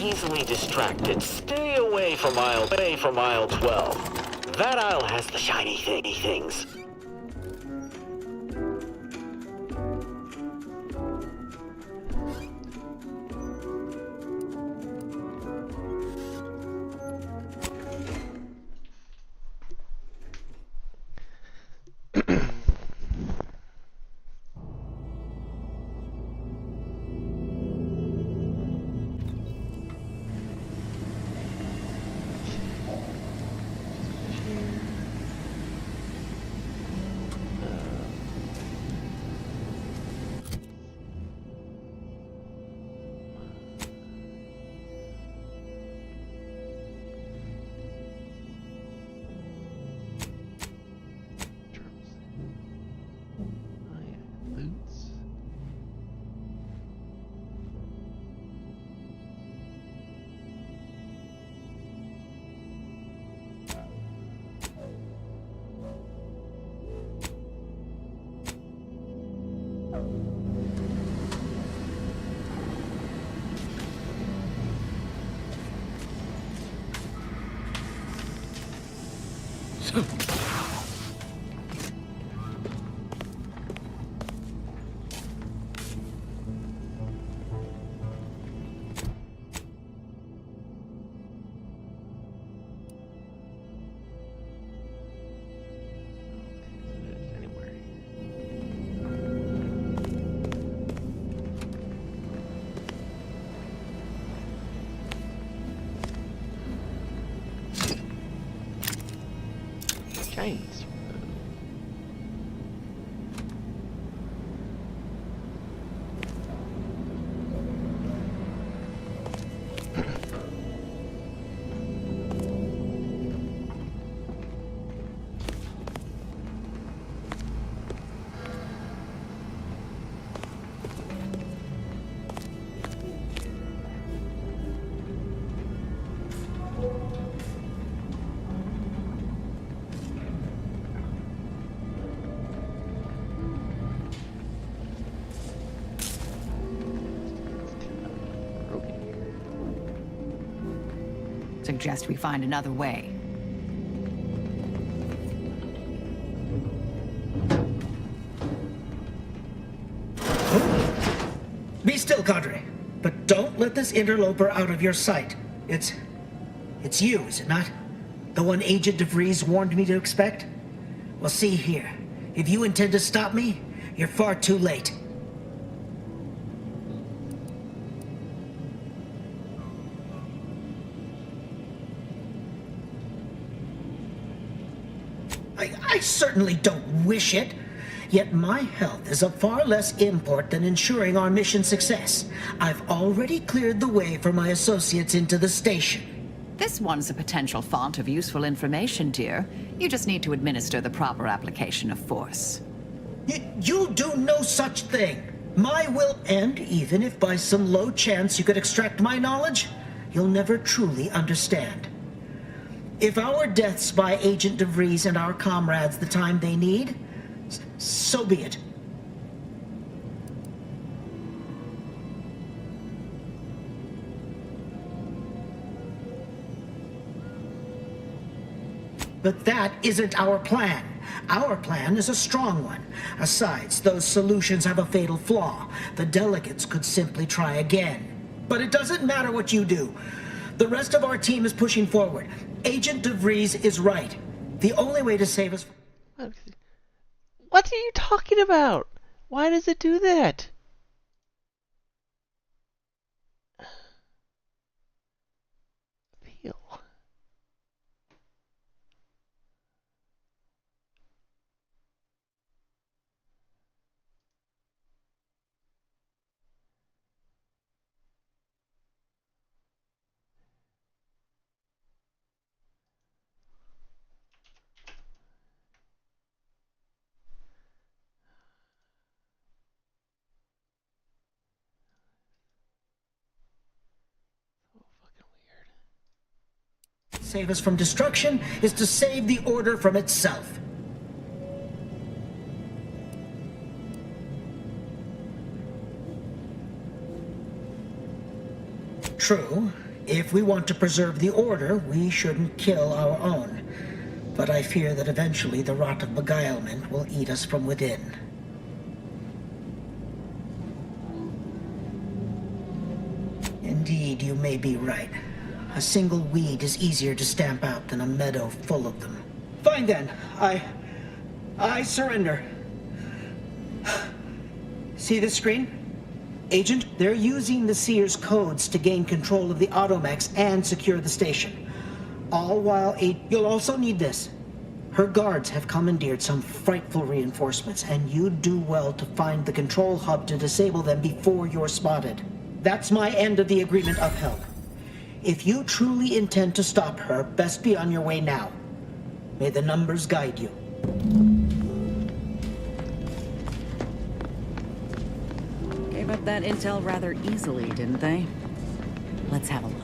easily distracted. Stay away from aisle 12. That aisle has the shiny things. Chinese. Suggest we find another way. Be still, Cadre. But don't let this interloper out of your sight. It's you, is it not? The one Agent DeVries warned me to expect? Well, see here. If you intend to stop me, you're far too late. I certainly don't wish it. Yet my health is of far less import than ensuring our mission success. I've already cleared the way for my associates into the station. This one's a potential font of useful information, dear. You just need to administer the proper application of force. You'll do no such thing. My will end, even if by some low chance you could extract my knowledge, you'll never truly understand. If our deaths by Agent DeVries and our comrades the time they need, so be it. But that isn't our plan. Our plan is a strong one. Besides, those solutions have a fatal flaw. The delegates could simply try again. But it doesn't matter what you do. The rest of our team is pushing forward. Agent DeVries is right. The only way to save us... What are you talking about? Why does it do that? Feel. Save us from destruction is to save the Order from itself. True, If we want to preserve the Order, we shouldn't kill our own. But I fear that eventually the rot of beguilement will eat us from within. Indeed, you may be right. A single weed is easier to stamp out than a meadow full of them. Fine then. I surrender. See this screen? Agent, they're using the Seer's codes to gain control of the Automechs and secure the station. All while you'll also need this. Her guards have commandeered some frightful reinforcements, and you'd do well to find the control hub to disable them before you're spotted. That's my end of the agreement upheld. If you truly intend to stop her, best be on your way now. May the numbers guide you. Gave up that intel rather easily, didn't they? Let's have a look.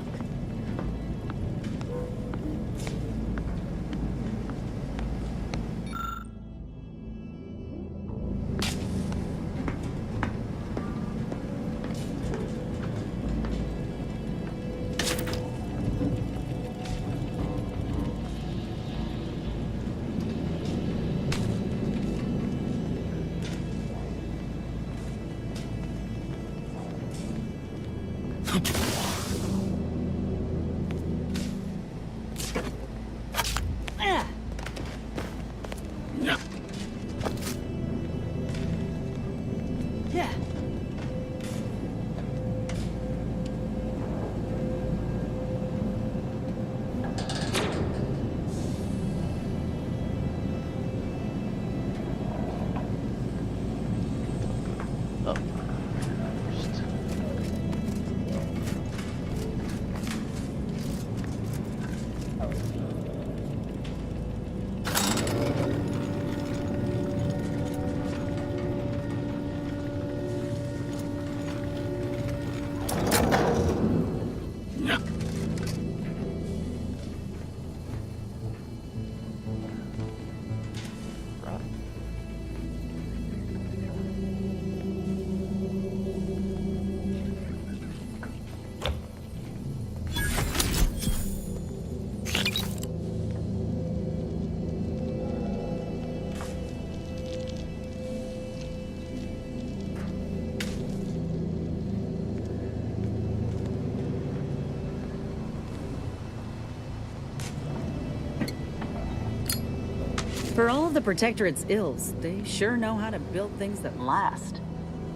For all of the Protectorate's ills, they sure know how to build things that last.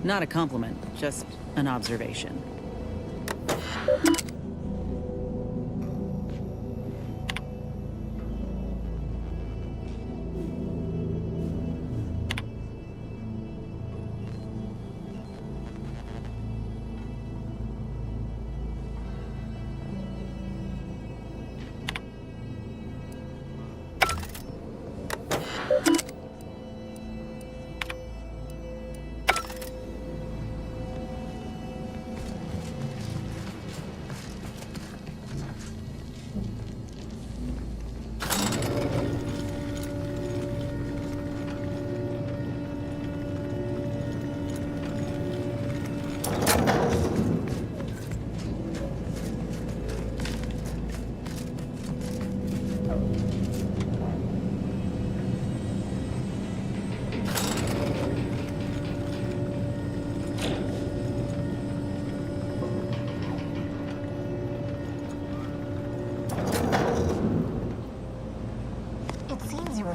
Not a compliment, just an observation.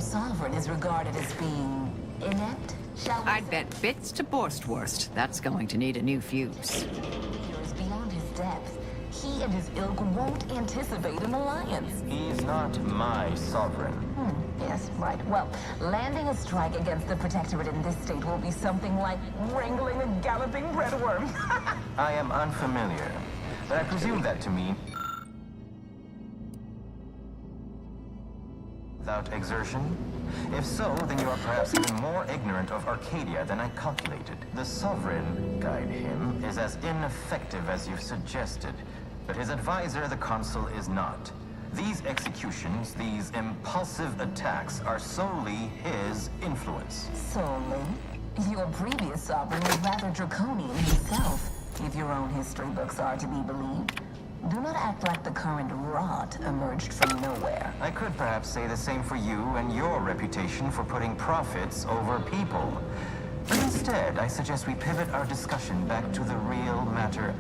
Sovereign is regarded as being inept, shall we I'd say? bet bits to Borstwurst. That's going to need a new fuse. Is beyond his depth. He and his ilk won't anticipate an alliance. He's not my sovereign. Yes, right. Well, landing a strike against the Protectorate in this state will be something like wrangling a galloping breadworm. I am unfamiliar, but I presume that to mean without exertion? If so, then you are perhaps even more ignorant of Arcadia than I calculated. The Sovereign, guide him, is as ineffective as you've suggested, but his advisor, the Consul, is not. These executions, these impulsive attacks, are solely his influence. Solely? Your previous sovereign was rather draconian himself, if your own history books are to be believed. Do not act like the current rot emerged from nowhere. I could perhaps say the same for you and your reputation for putting profits over people. But instead, I suggest we pivot our discussion back to the real matter.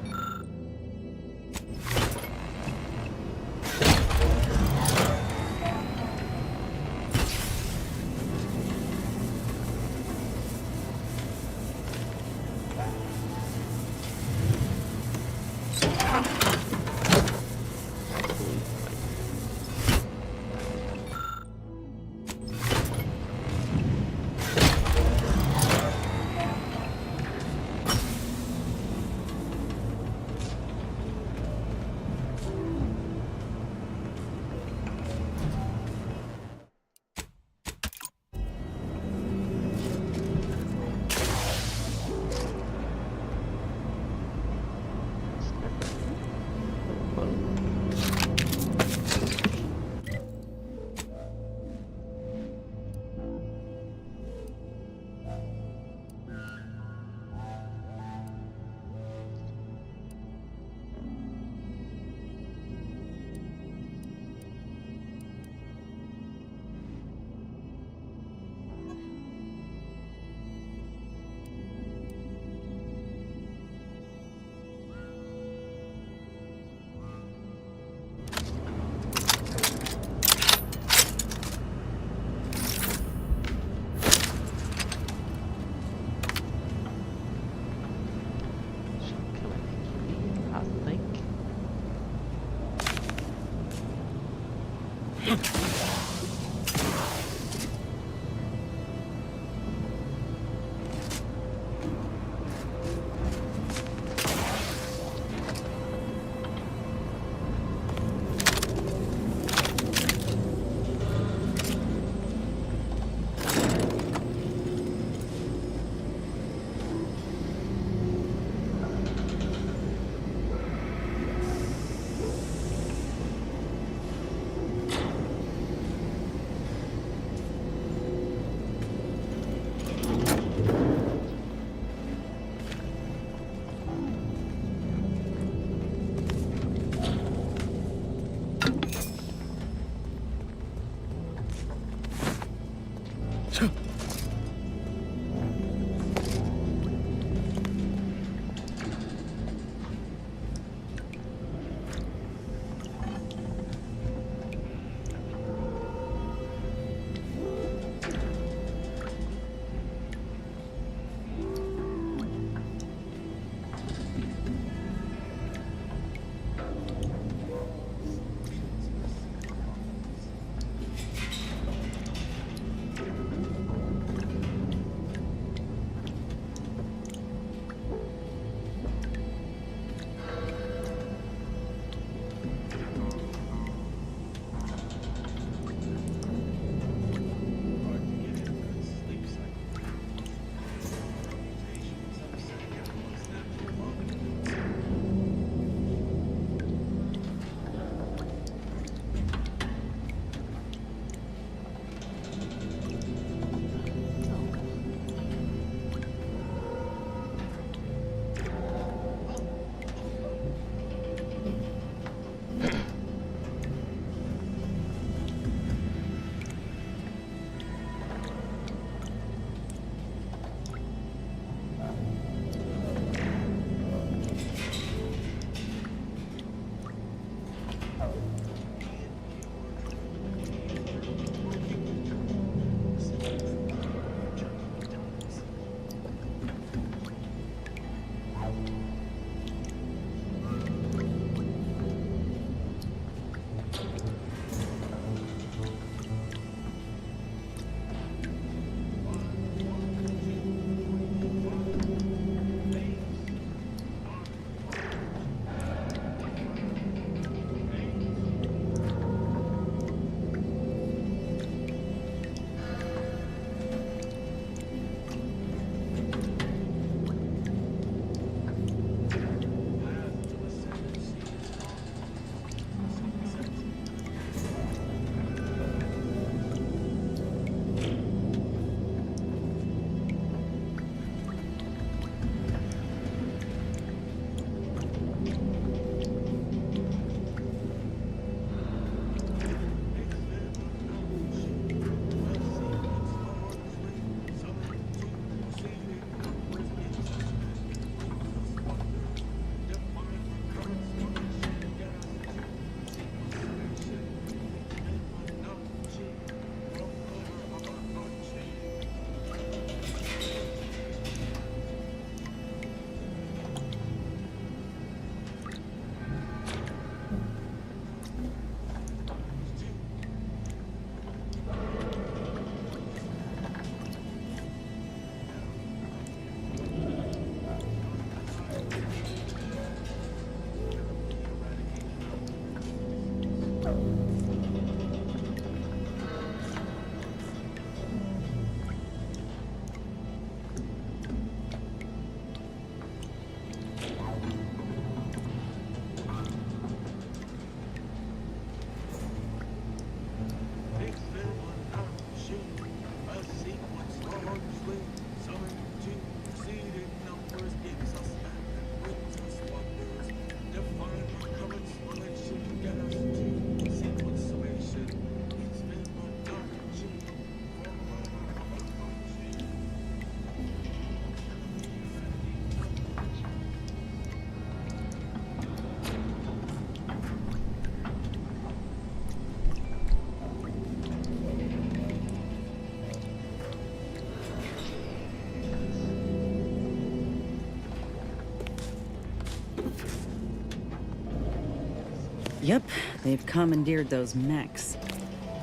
Yep, they've commandeered those mechs.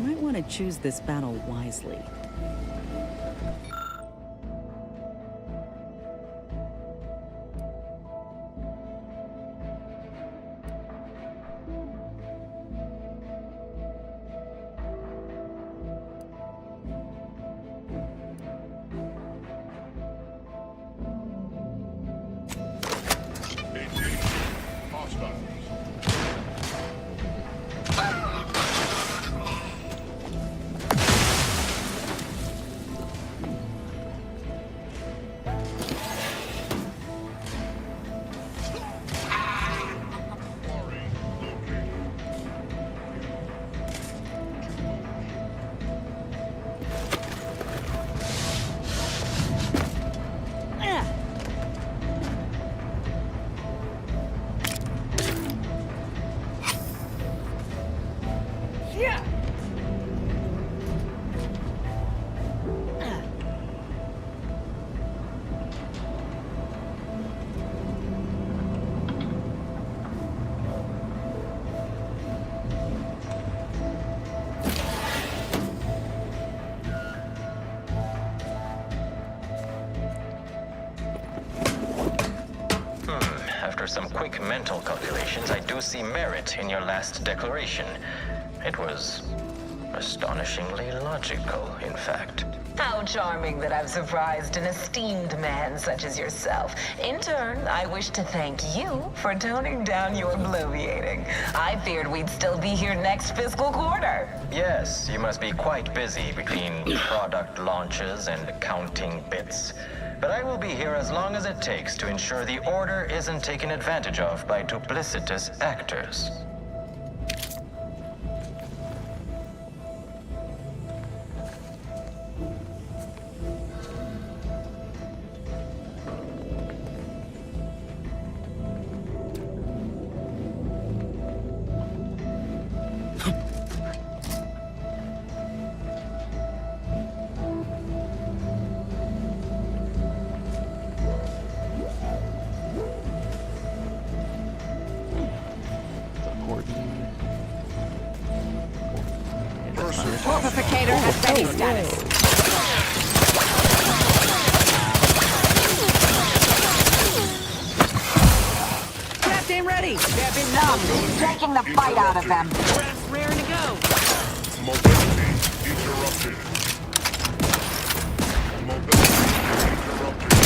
Might want to choose this battle wisely. After some quick mental calculations, I do see merit in your last declaration. It was astonishingly logical, in fact. How charming that I've surprised an esteemed man such as yourself. In turn, I wish to thank you for toning down your bloviating. I feared we'd still be here next fiscal quarter. Yes, you must be quite busy between product launches and counting bits. But I will be here as long as it takes to ensure the order isn't taken advantage of by duplicitous actors. Morphificator has ready status. Captain ready! They've enough. Taking the fight out of them. Raring to go! Mobility interrupted. Mobility interrupted.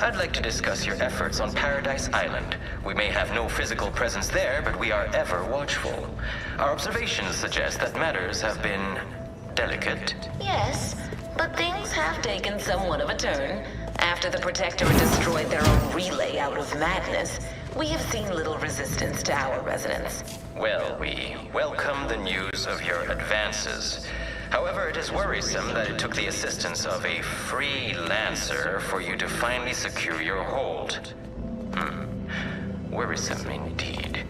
I'd like to discuss your efforts on Paradise Island. We may have no physical presence there, but we are ever watchful. Our observations suggest that matters have been delicate. Yes, but things have taken somewhat of a turn. After the Protectorate destroyed their own relay out of madness, we have seen little resistance to our residents. Well, we welcome the news of your advances. However, it is worrisome that it took the assistance of a freelancer for you to finally secure your hold. Worrisome indeed.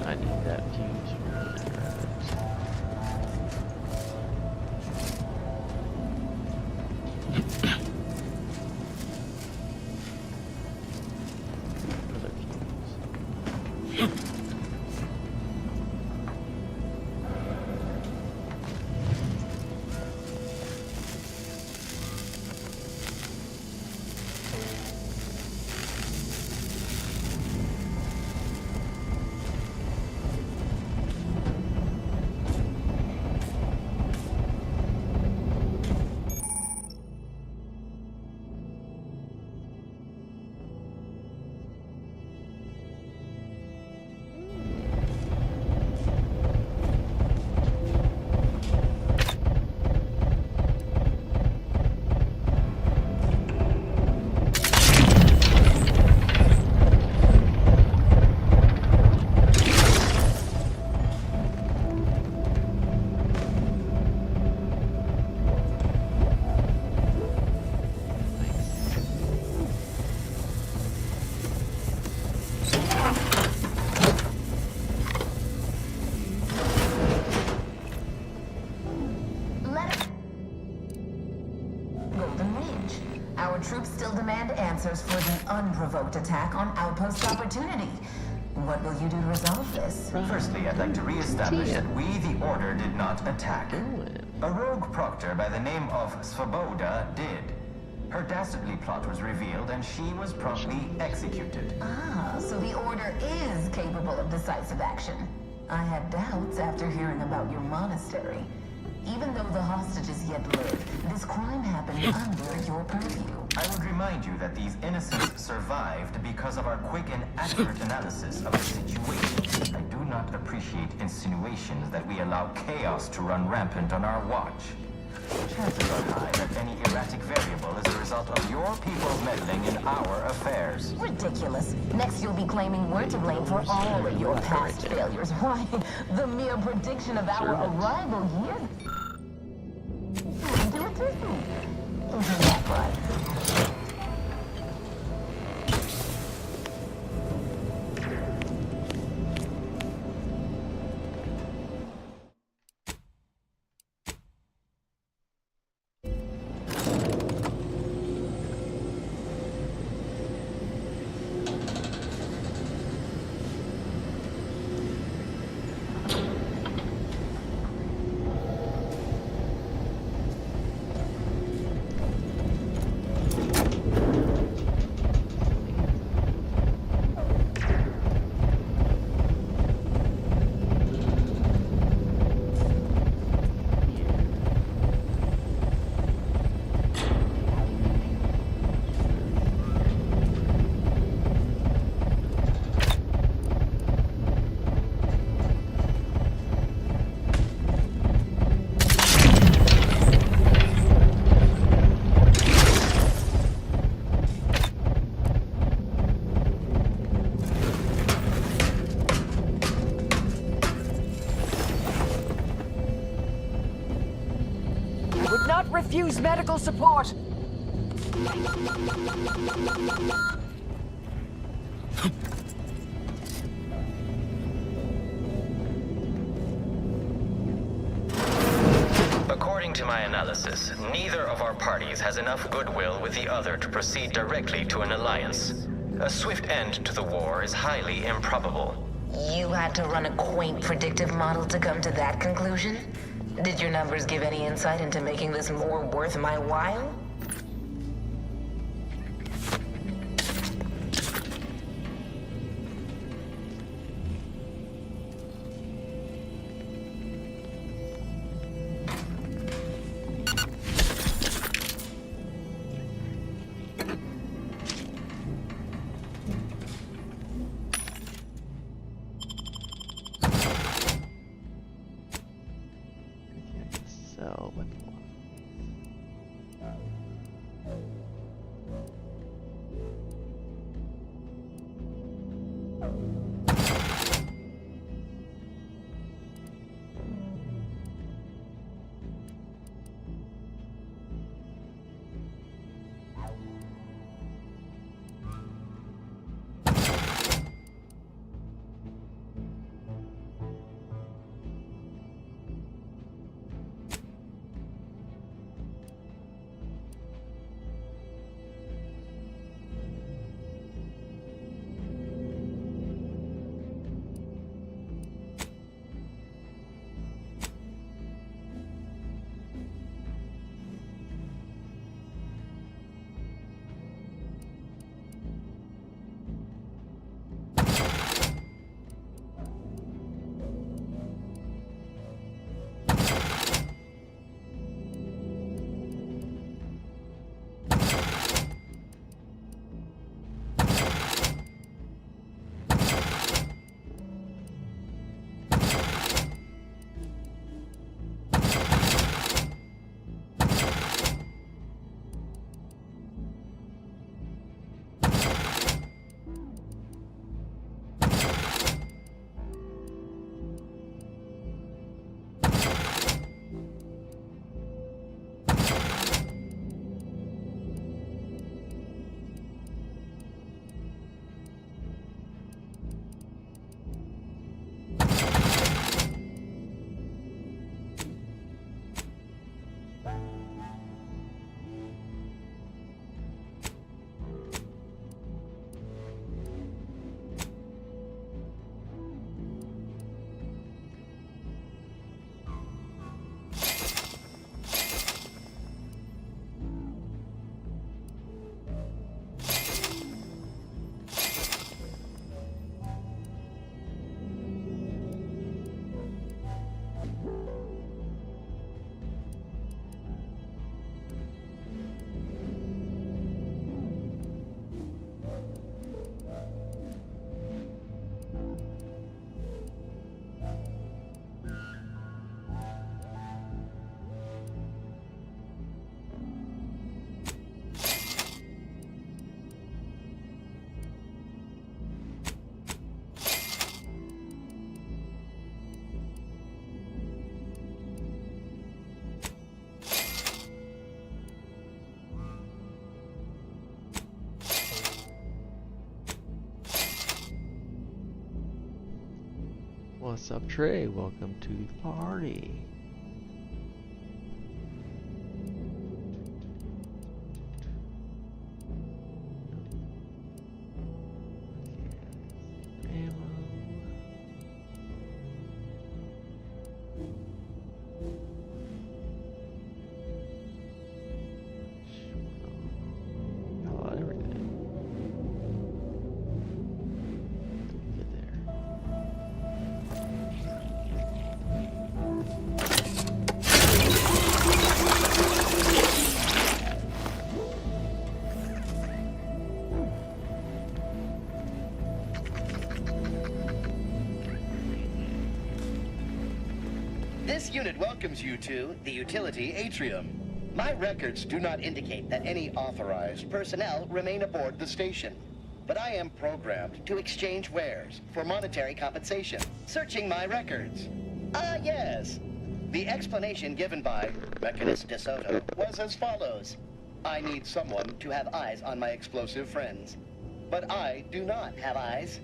I need that fuse for the drives. Another fuse. Golden Ridge. Our troops still demand answers for the unprovoked attack on Outpost Opportunity. What will you do to resolve this? Firstly, I'd like to re-establish that we, the Order, did not attack. A rogue proctor by the name of Svoboda did. Her dastardly plot was revealed and she was promptly executed. Ah, so the Order is capable of decisive action. I had doubts after hearing about your monastery. Even though the hostages yet live, this crime happened under your purview. I would remind you that these innocents survived because of our quick and accurate analysis of the situation. I do not appreciate insinuations that we allow chaos to run rampant on our watch. Chances are high that any erratic variable is a result of your people meddling in our affairs. Ridiculous. Next you'll be claiming we're to blame for all of your past failures. Why, the mere prediction of our arrival here... You do it too. Isn't that right? would not refuse medical support. According to my analysis, neither of our parties has enough goodwill with the other to proceed directly to an alliance. A swift end to the war is highly improbable. You had to run a quaint predictive model to come to that conclusion? Did your numbers give any insight into making this more worth my while? So, what What's up, Trey? Welcome to the party. This unit welcomes you to the utility atrium. My records do not indicate that any authorized personnel remain aboard the station. But I am programmed to exchange wares for monetary compensation. Searching my records. Ah, yes. The explanation given by Mechanist DeSoto was as follows. I need someone to have eyes on my explosive friends. But I do not have eyes.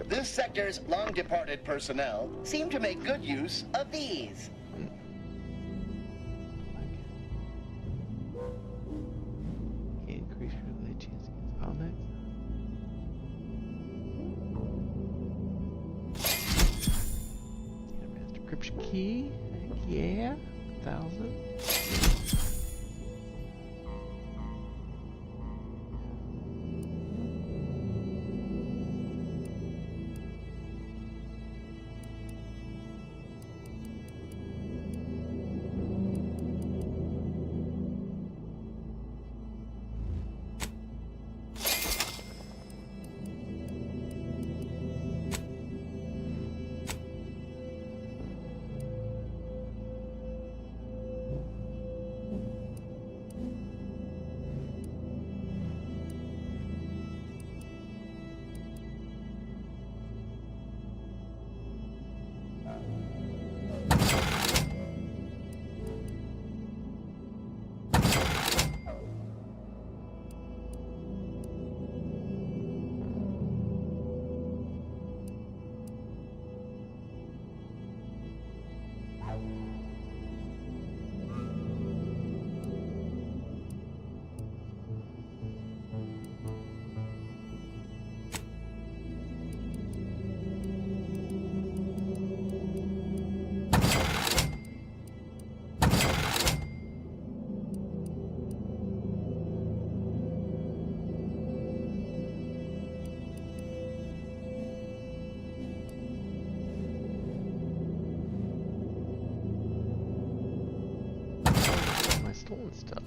This sector's long-departed personnel seem to make good use of these. Increase your relay chance against Onyx. Get a master encryption key. Heck yeah. 1,000. Stolen stuff.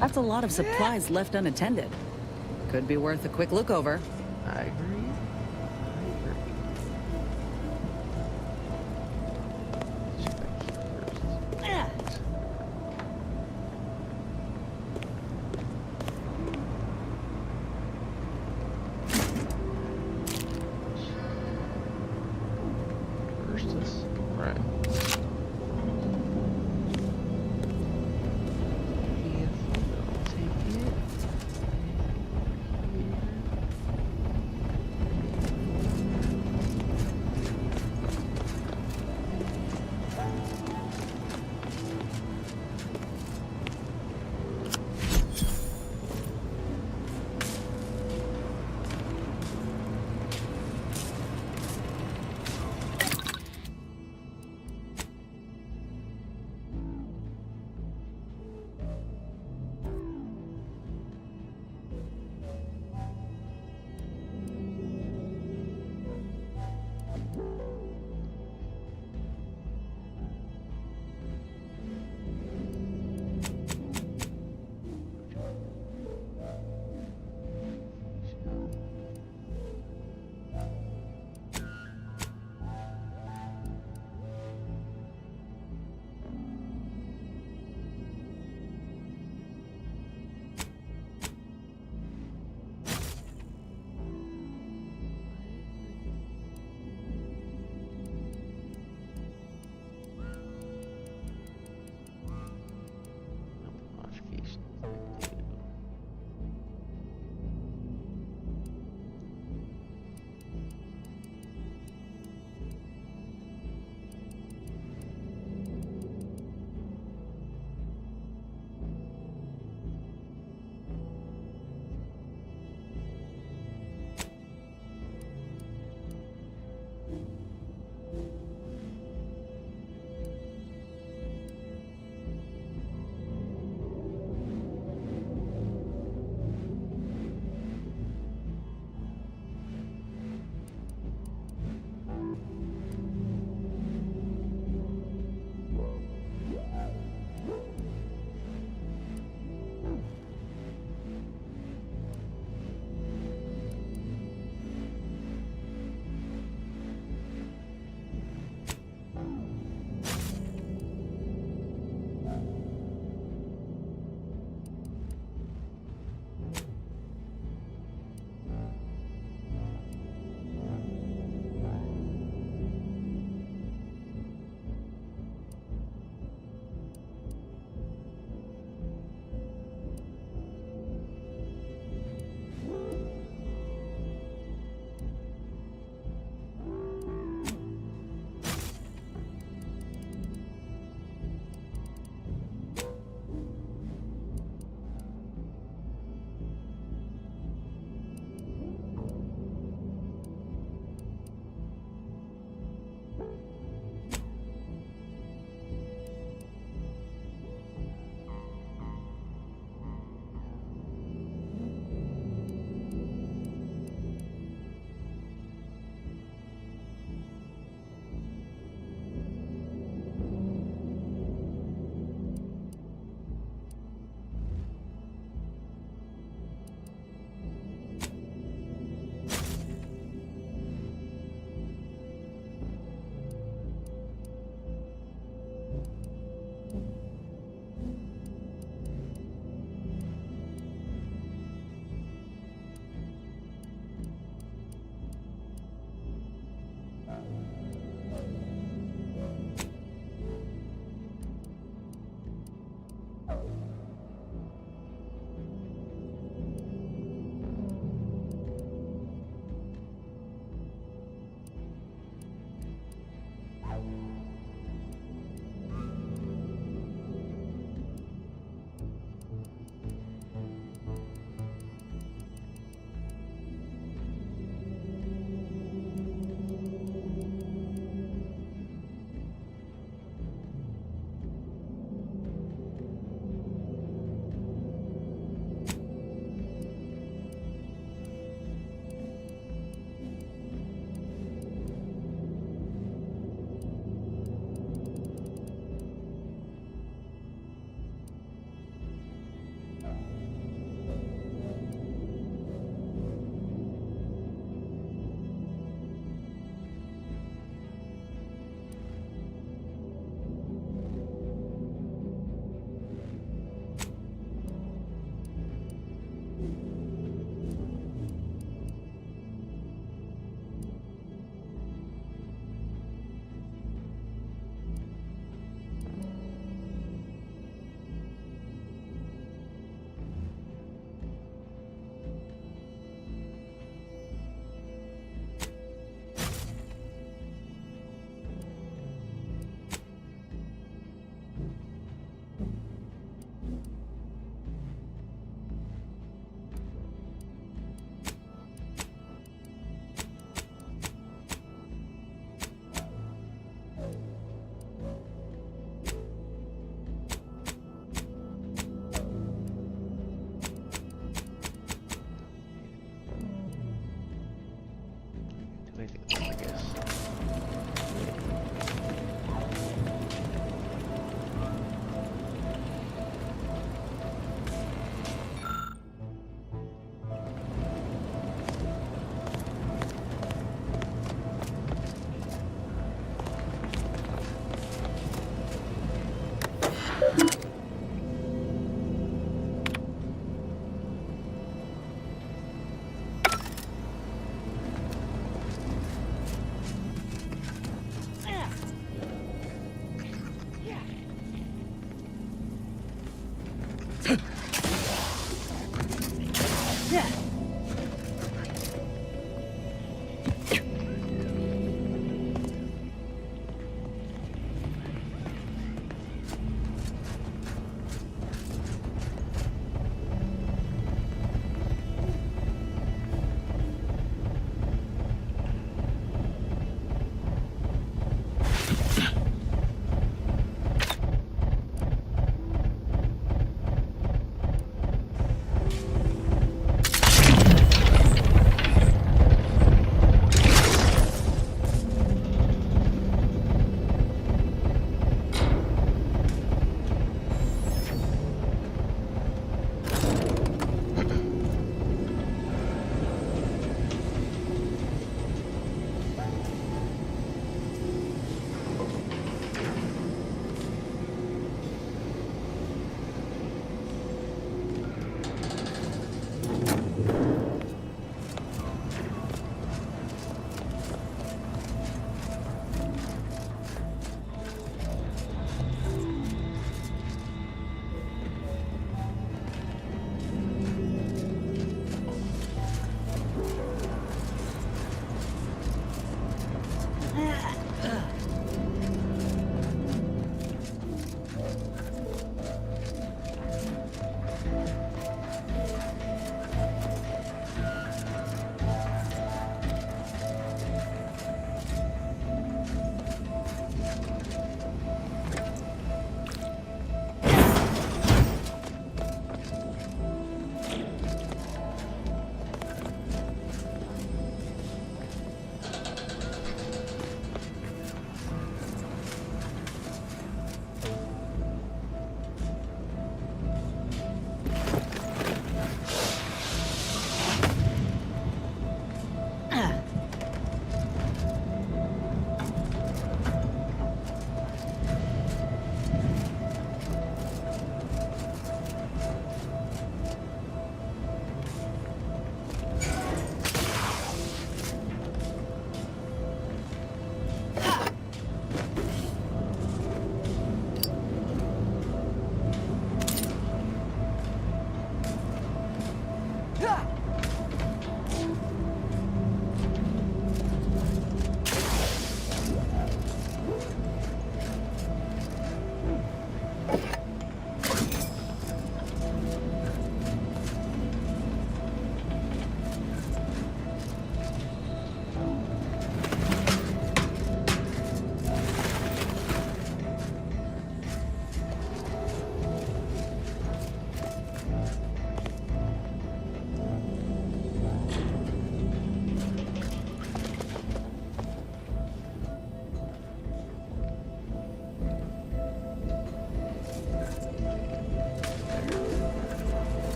That's a lot of supplies left unattended. Could be worth a quick look over. I agree.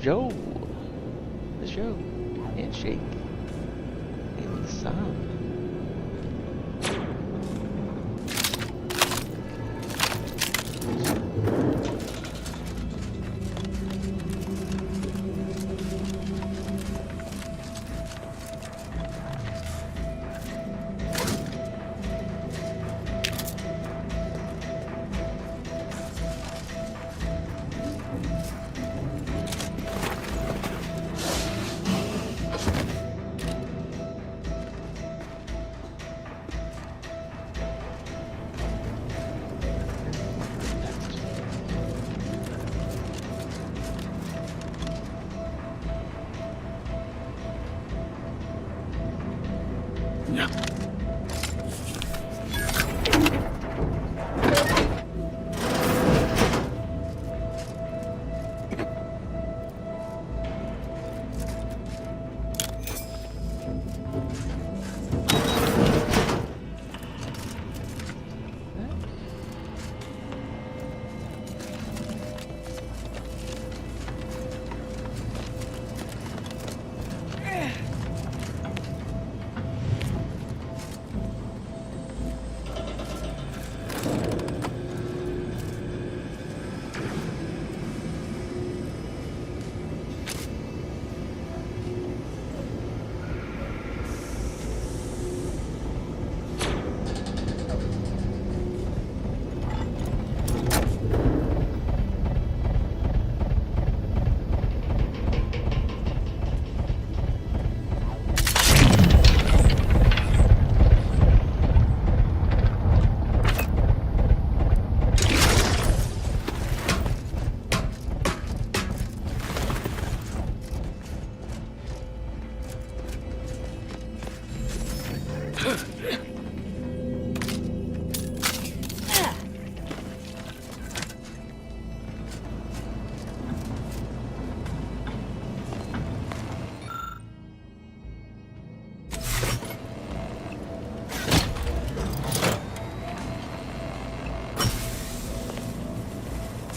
Joe. It's Joe. Handshake. Hey, look at the sound.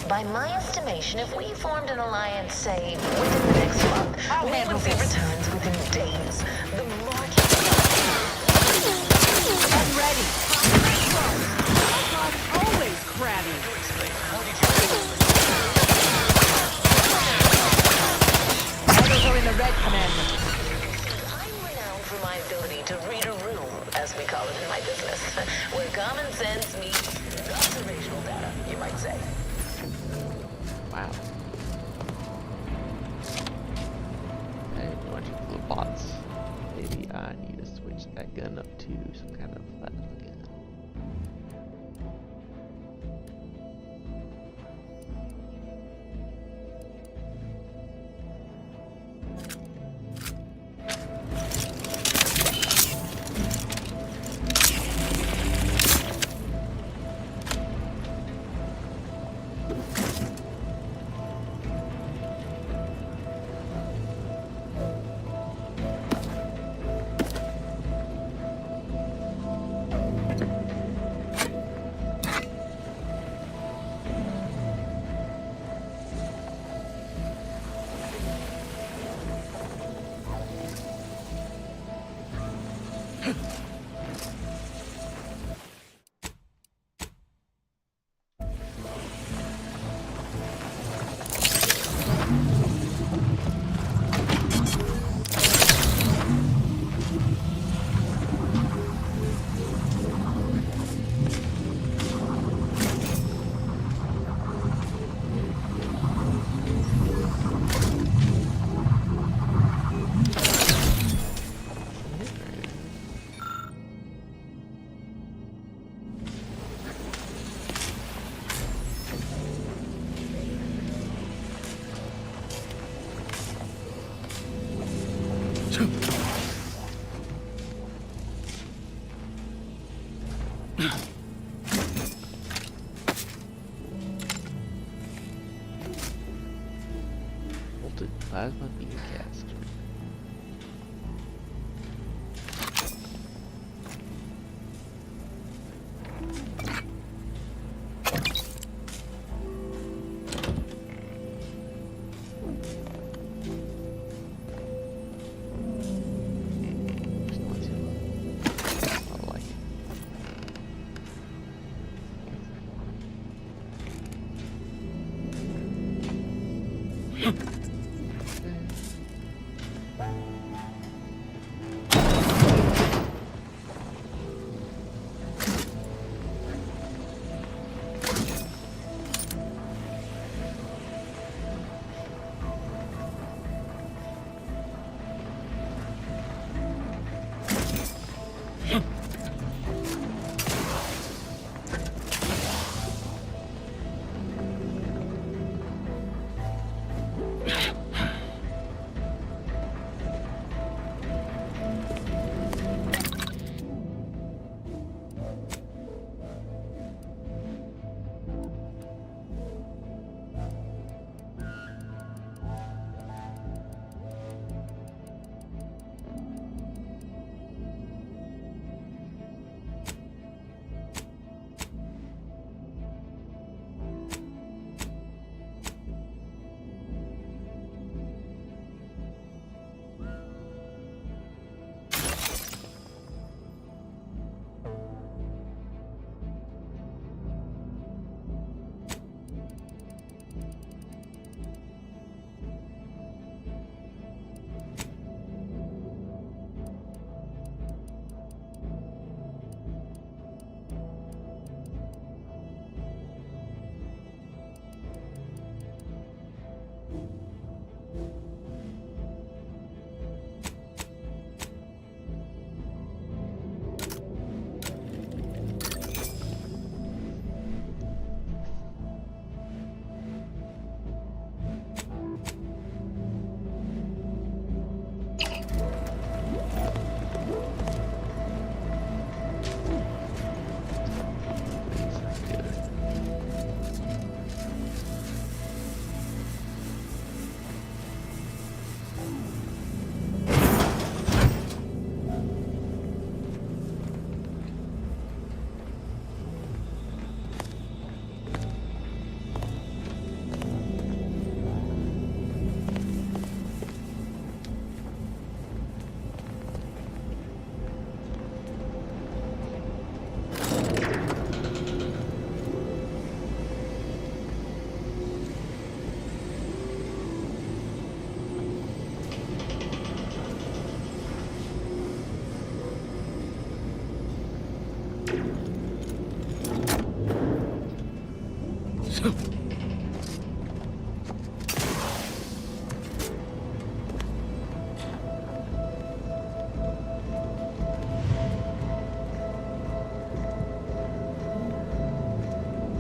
By my estimation, if we formed an alliance, say, within the next month, we would see returns within days. The market... I'm ready. Always crabby. Others are in the red, Commander. I'm renowned for my ability to read a room, as we call it in my business, where common sense meets observational data, you might say. Wow. Hey, a bunch of little bots. Maybe I need to switch that gun up to some kind of plasma gun. Bolted plasma beam cast.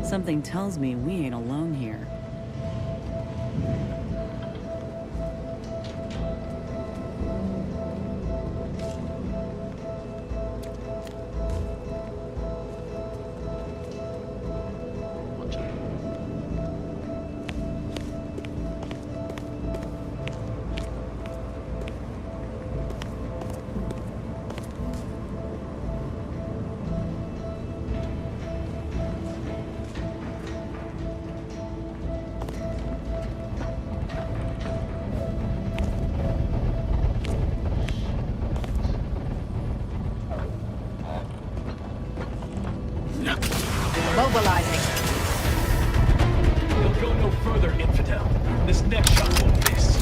Something tells me we ain't alone here. Mobilizing. You'll go no further, infidel. This next shot won't miss.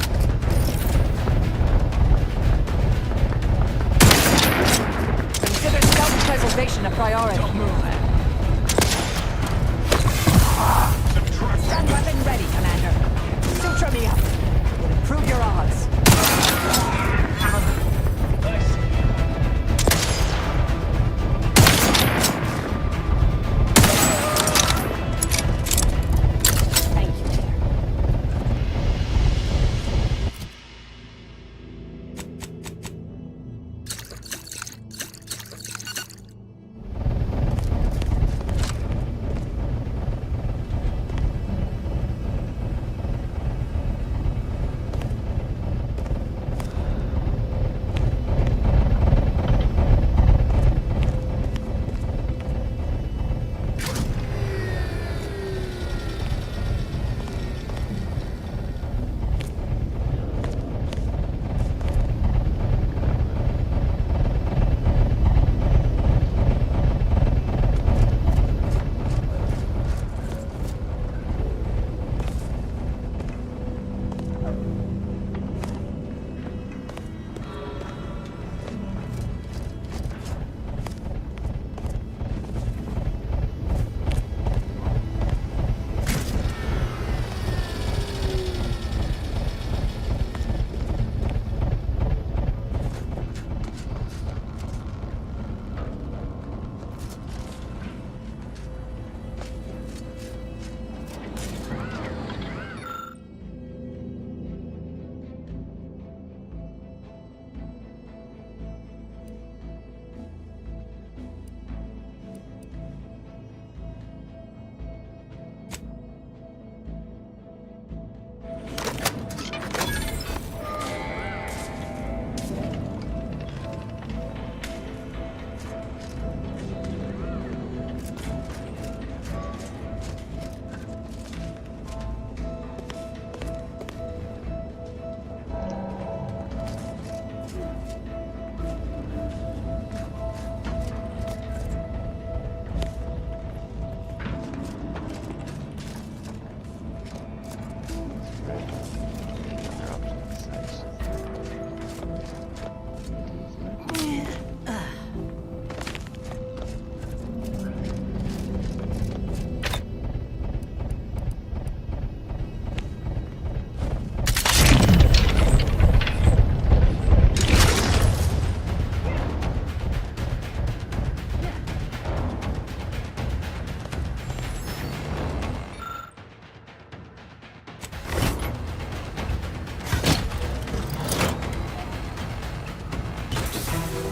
Consider self-preservation a priority. Don't move. Stand weapon ready, Commander. Suture me up. Will improve your odds. Nice. Thank you, dear.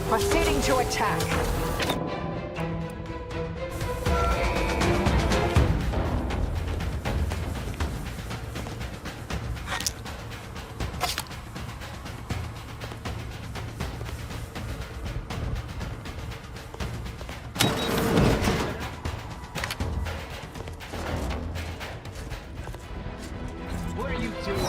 Proceeding to attack. What are you doing?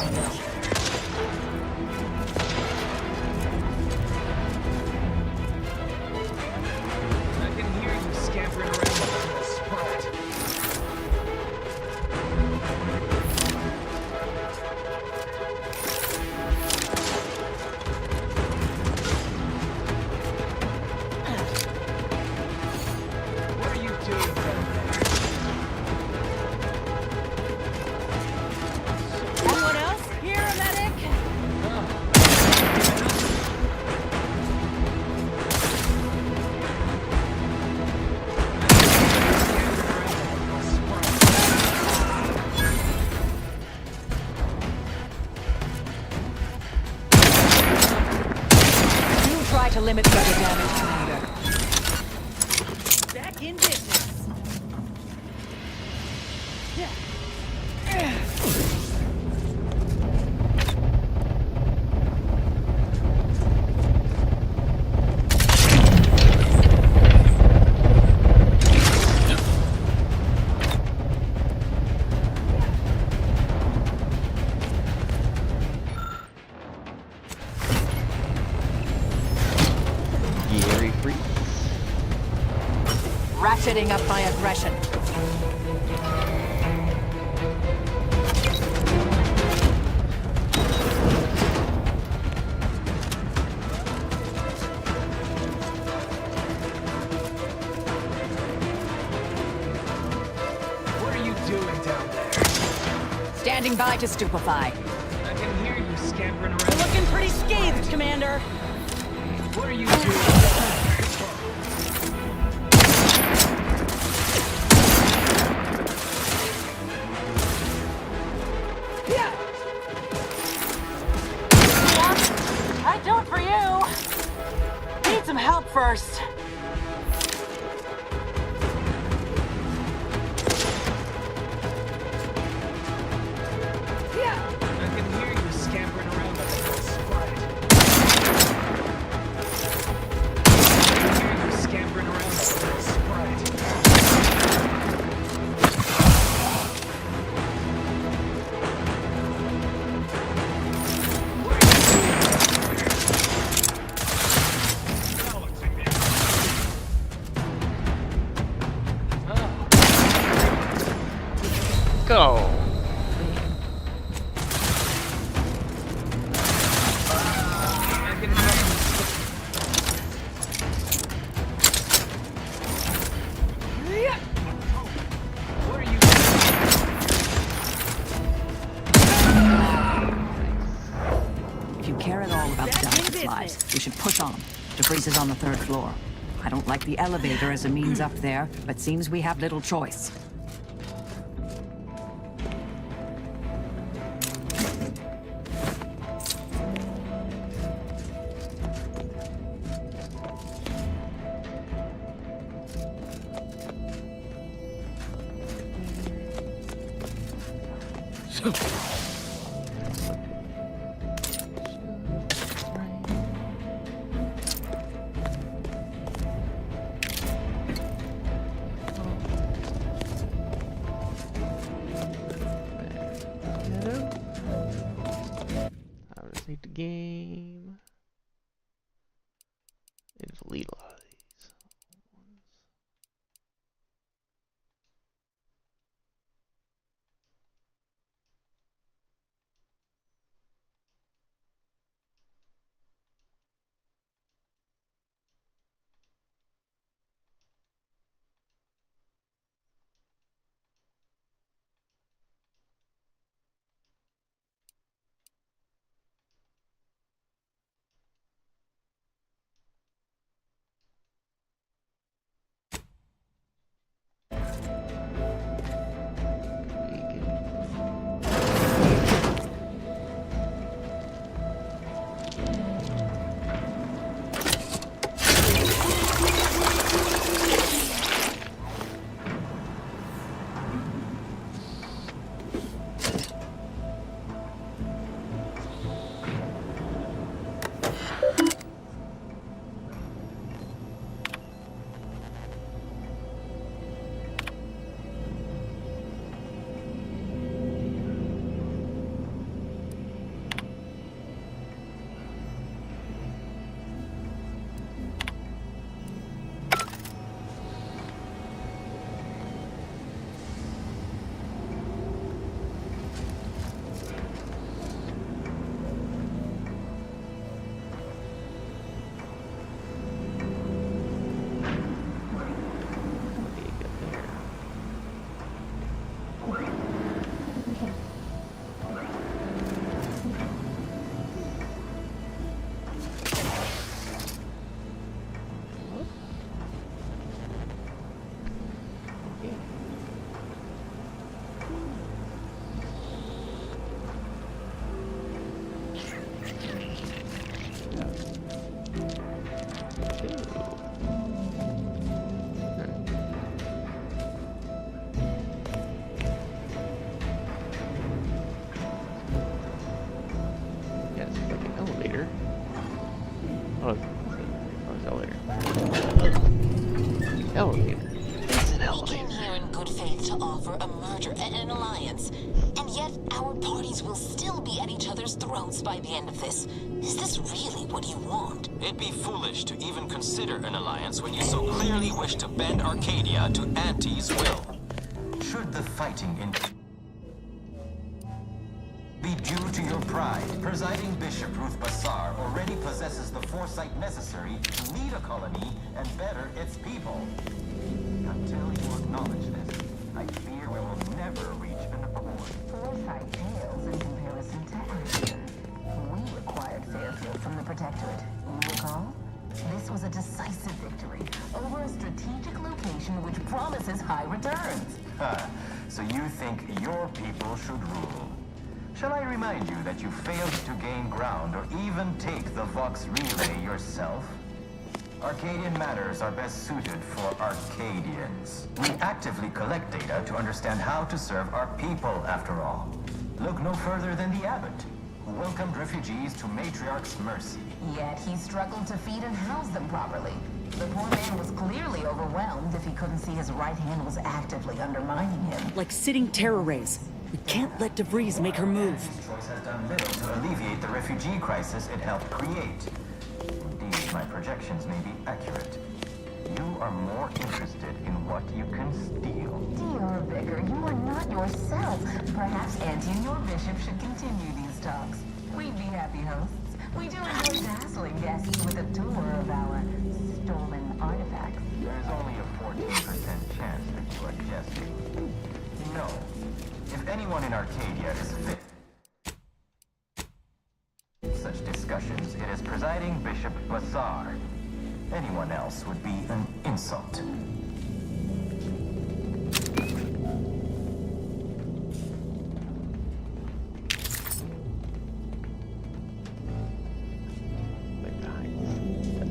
Gary Freeze. Ratcheting up my aggression. What are you doing down there? Standing by to stupefy. I can hear you scampering around. You're looking pretty scathed, Commander. What are you doing? I do it for you. Need some help first. I can hear you scampering around like a little sprite. I can hear you scampering around like a little sprite. Go. I can hear you. What are you If you care at all about the Back in Delegate's lives, business. you should push on. Debris is on the 3rd floor. I don't like the elevator as a means up there, but seems we have little choice. I just need the game. And delete a lot of these ones. Elevator. It's an We elevator. came here in good faith to offer a merger and an alliance, and yet our parties will still be at each other's throats by the end of this. Is this really what you want? It'd be foolish to even consider an alliance when you so clearly wish to bend Arcadia to Auntie's will. Should the fighting be due to your pride, Presiding Bishop Ruth Bassar already possesses the foresight necessary to lead a colony and better its people. Until you acknowledge this, I fear we will never reach an accord. Foresight pales in comparison to action. We required Fairfield from the Protectorate. You recall? This was a decisive victory over a strategic location which promises high returns. So you think your people should rule? Shall I remind you that you failed to gain ground or even take the Vox Relay yourself? Arcadian matters are best suited for Arcadians. We actively collect data to understand how to serve our people, after all. Look no further than the Abbot, who welcomed refugees to Matriarch's mercy. Yet he struggled to feed and house them properly. The poor man was clearly overwhelmed if he couldn't see his right hand was actively undermining him. Like sitting terror rays. We can't let DeVries make her move. This choice has done little to alleviate the refugee crisis it helped create. Indeed, my projections may be accurate. You are more interested in what you can steal. Dear Vicar, you are not yourself. Perhaps Auntie and your bishop should continue these talks. We'd be happy hosts. We do enjoy dazzling guests with a tour of our stolen artifacts. There's only a 14% chance that you are jesting. No. If anyone in Arcadia is fit such discussions, it is Presiding Bishop Bassar. Anyone else would be an insult. Like behind the scenes stuff.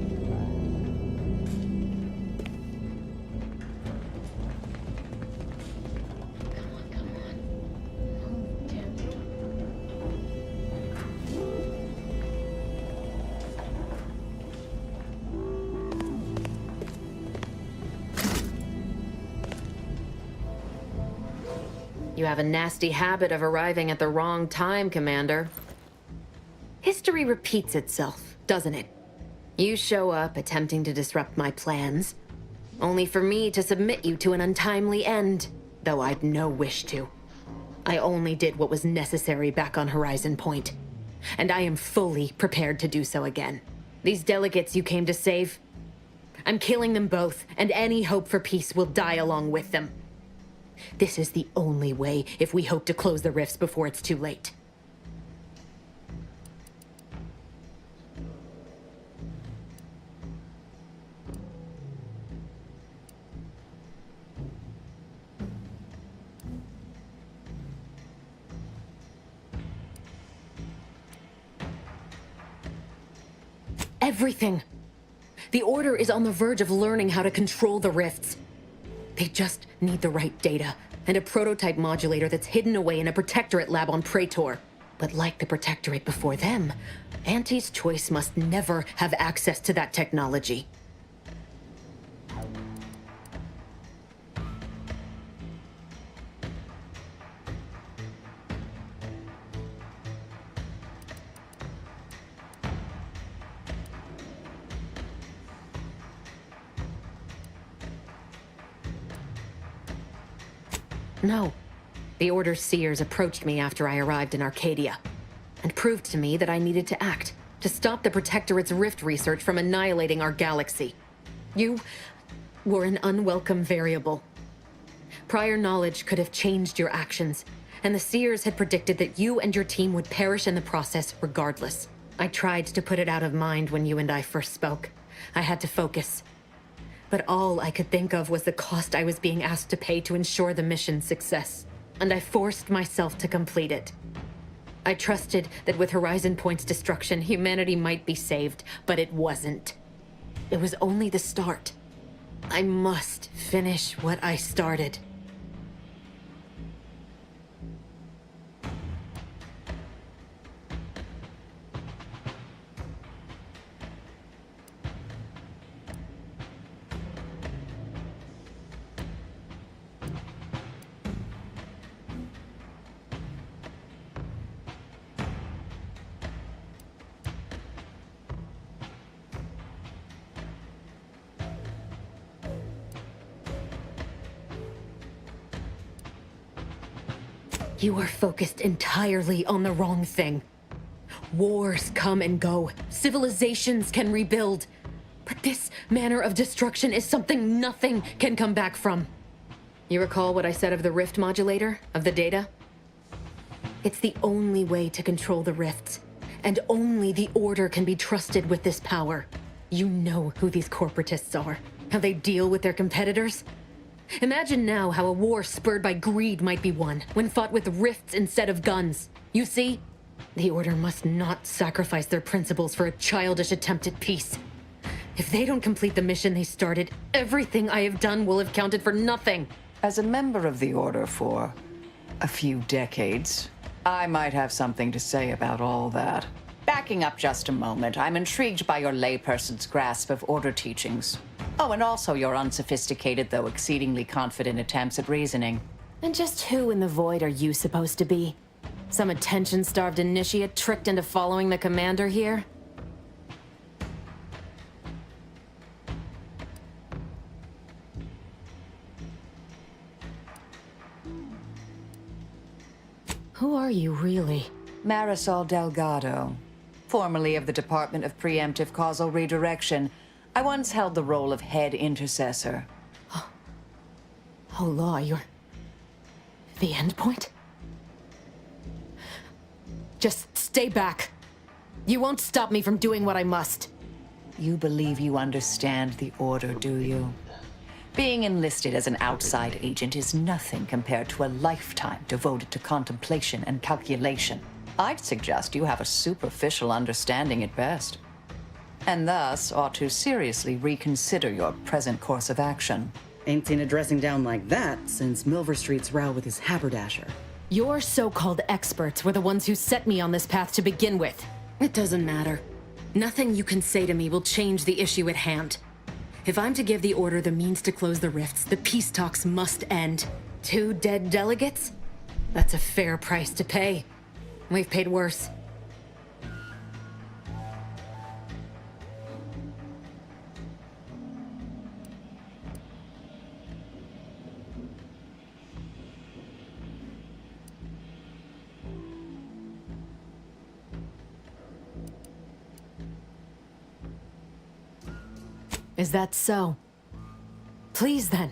You have a nasty habit of arriving at the wrong time, Commander. History repeats itself, doesn't it? You show up attempting to disrupt my plans, only for me to submit you to an untimely end, though I'd no wish to. I only did what was necessary back on Horizon Point, and I am fully prepared to do so again. These delegates you came to save, I'm killing them both, and any hope for peace will die along with them. This is the only way if we hope to close the rifts before it's too late. Everything. The Order is on the verge of learning how to control the rifts. They just need the right data, and a prototype modulator that's hidden away in a Protectorate lab on Praetor. But like the Protectorate before them, Auntie's Choice must never have access to that technology. No. The Order's seers approached me after I arrived in Arcadia, and proved to me that I needed to act, to stop the Protectorate's rift research from annihilating our galaxy. You were an unwelcome variable. Prior knowledge could have changed your actions, and the seers had predicted that you and your team would perish in the process regardless. I tried to put it out of mind when you and I first spoke. I had to focus. But all I could think of was the cost I was being asked to pay to ensure the mission's success, and I forced myself to complete it. I trusted that with Horizon Point's destruction, humanity might be saved, but it wasn't. It was only the start. I must finish what I started. You are focused entirely on the wrong thing. Wars come and go. Civilizations can rebuild. But this manner of destruction is something nothing can come back from. You recall what I said of the rift modulator, of the data? It's the only way to control the rifts, and only the Order can be trusted with this power. You know who these corporatists are, how they deal with their competitors. Imagine now how a war spurred by greed might be won, when fought with rifts instead of guns. You see? The Order must not sacrifice their principles for a childish attempt at peace. If they don't complete the mission they started, everything I have done will have counted for nothing. As a member of the Order for a few decades, I might have something to say about all that. Backing up just a moment, I'm intrigued by your layperson's grasp of Order teachings. Oh, and also your unsophisticated, though exceedingly confident attempts at reasoning. And just who in the Void are you supposed to be? Some attention-starved initiate tricked into following the commander here? Who are you, really? Marisol Delgado, formerly of the Department of Preemptive Causal Redirection. I once held the role of head intercessor. Oh, Law, you're... the endpoint? Just stay back. You won't stop me from doing what I must. You believe you understand the Order, do you? Being enlisted as an outside agent is nothing compared to a lifetime devoted to contemplation and calculation. I'd suggest you have a superficial understanding at best, and thus ought to seriously reconsider your present course of action. Ain't seen a dressing down like that since Milver Street's row with his haberdasher. Your so-called experts were the ones who set me on this path to begin with. It doesn't matter. Nothing you can say to me will change the issue at hand. If I'm to give the Order the means to close the rifts, the peace talks must end. 2 dead delegates? That's a fair price to pay. We've paid worse. Is that so? Please then,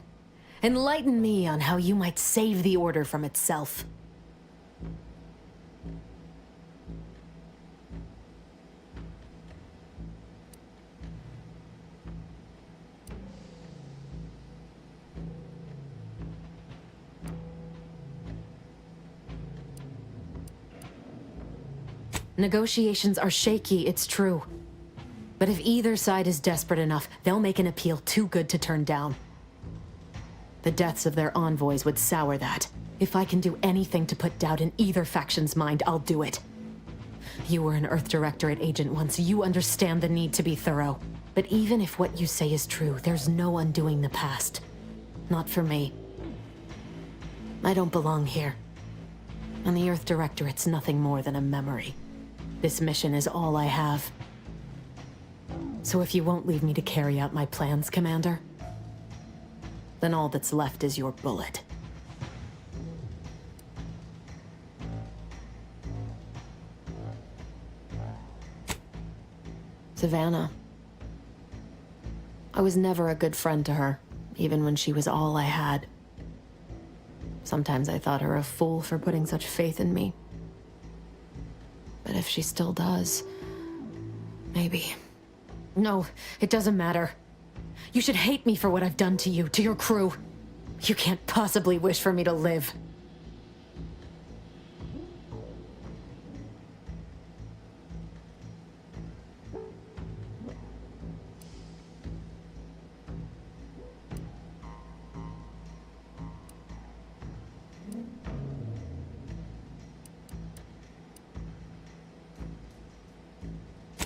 enlighten me on how you might save the Order from itself. Negotiations are shaky, it's true. But if either side is desperate enough, they'll make an appeal too good to turn down. The deaths of their envoys would sour that. If I can do anything to put doubt in either faction's mind, I'll do it. You were an Earth Directorate agent once. You understand the need to be thorough. But even if what you say is true, there's no undoing the past. Not for me. I don't belong here. And the Earth Directorate's nothing more than a memory. This mission is all I have. So if you won't leave me to carry out my plans, Commander, then all that's left is your bullet. Savannah. I was never a good friend to her, even when she was all I had. Sometimes I thought her a fool for putting such faith in me. But if she still does, maybe... No, it doesn't matter. You should hate me for what I've done to you, to your crew. You can't possibly wish for me to live.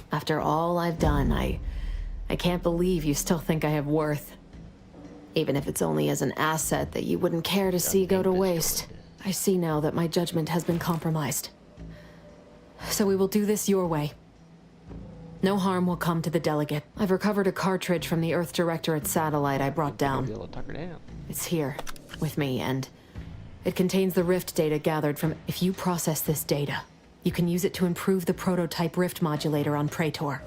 After all I've done, I can't believe you still think I have worth. Even if it's only as an asset that you wouldn't care to see go to waste. I see now that my judgment has been compromised. So we will do this your way. No harm will come to the delegate. I've recovered a cartridge from the Earth Directorate satellite I brought down. It's here, with me, and It contains the rift data gathered from... If you process this data, you can use it to improve the prototype rift modulator on Praetor.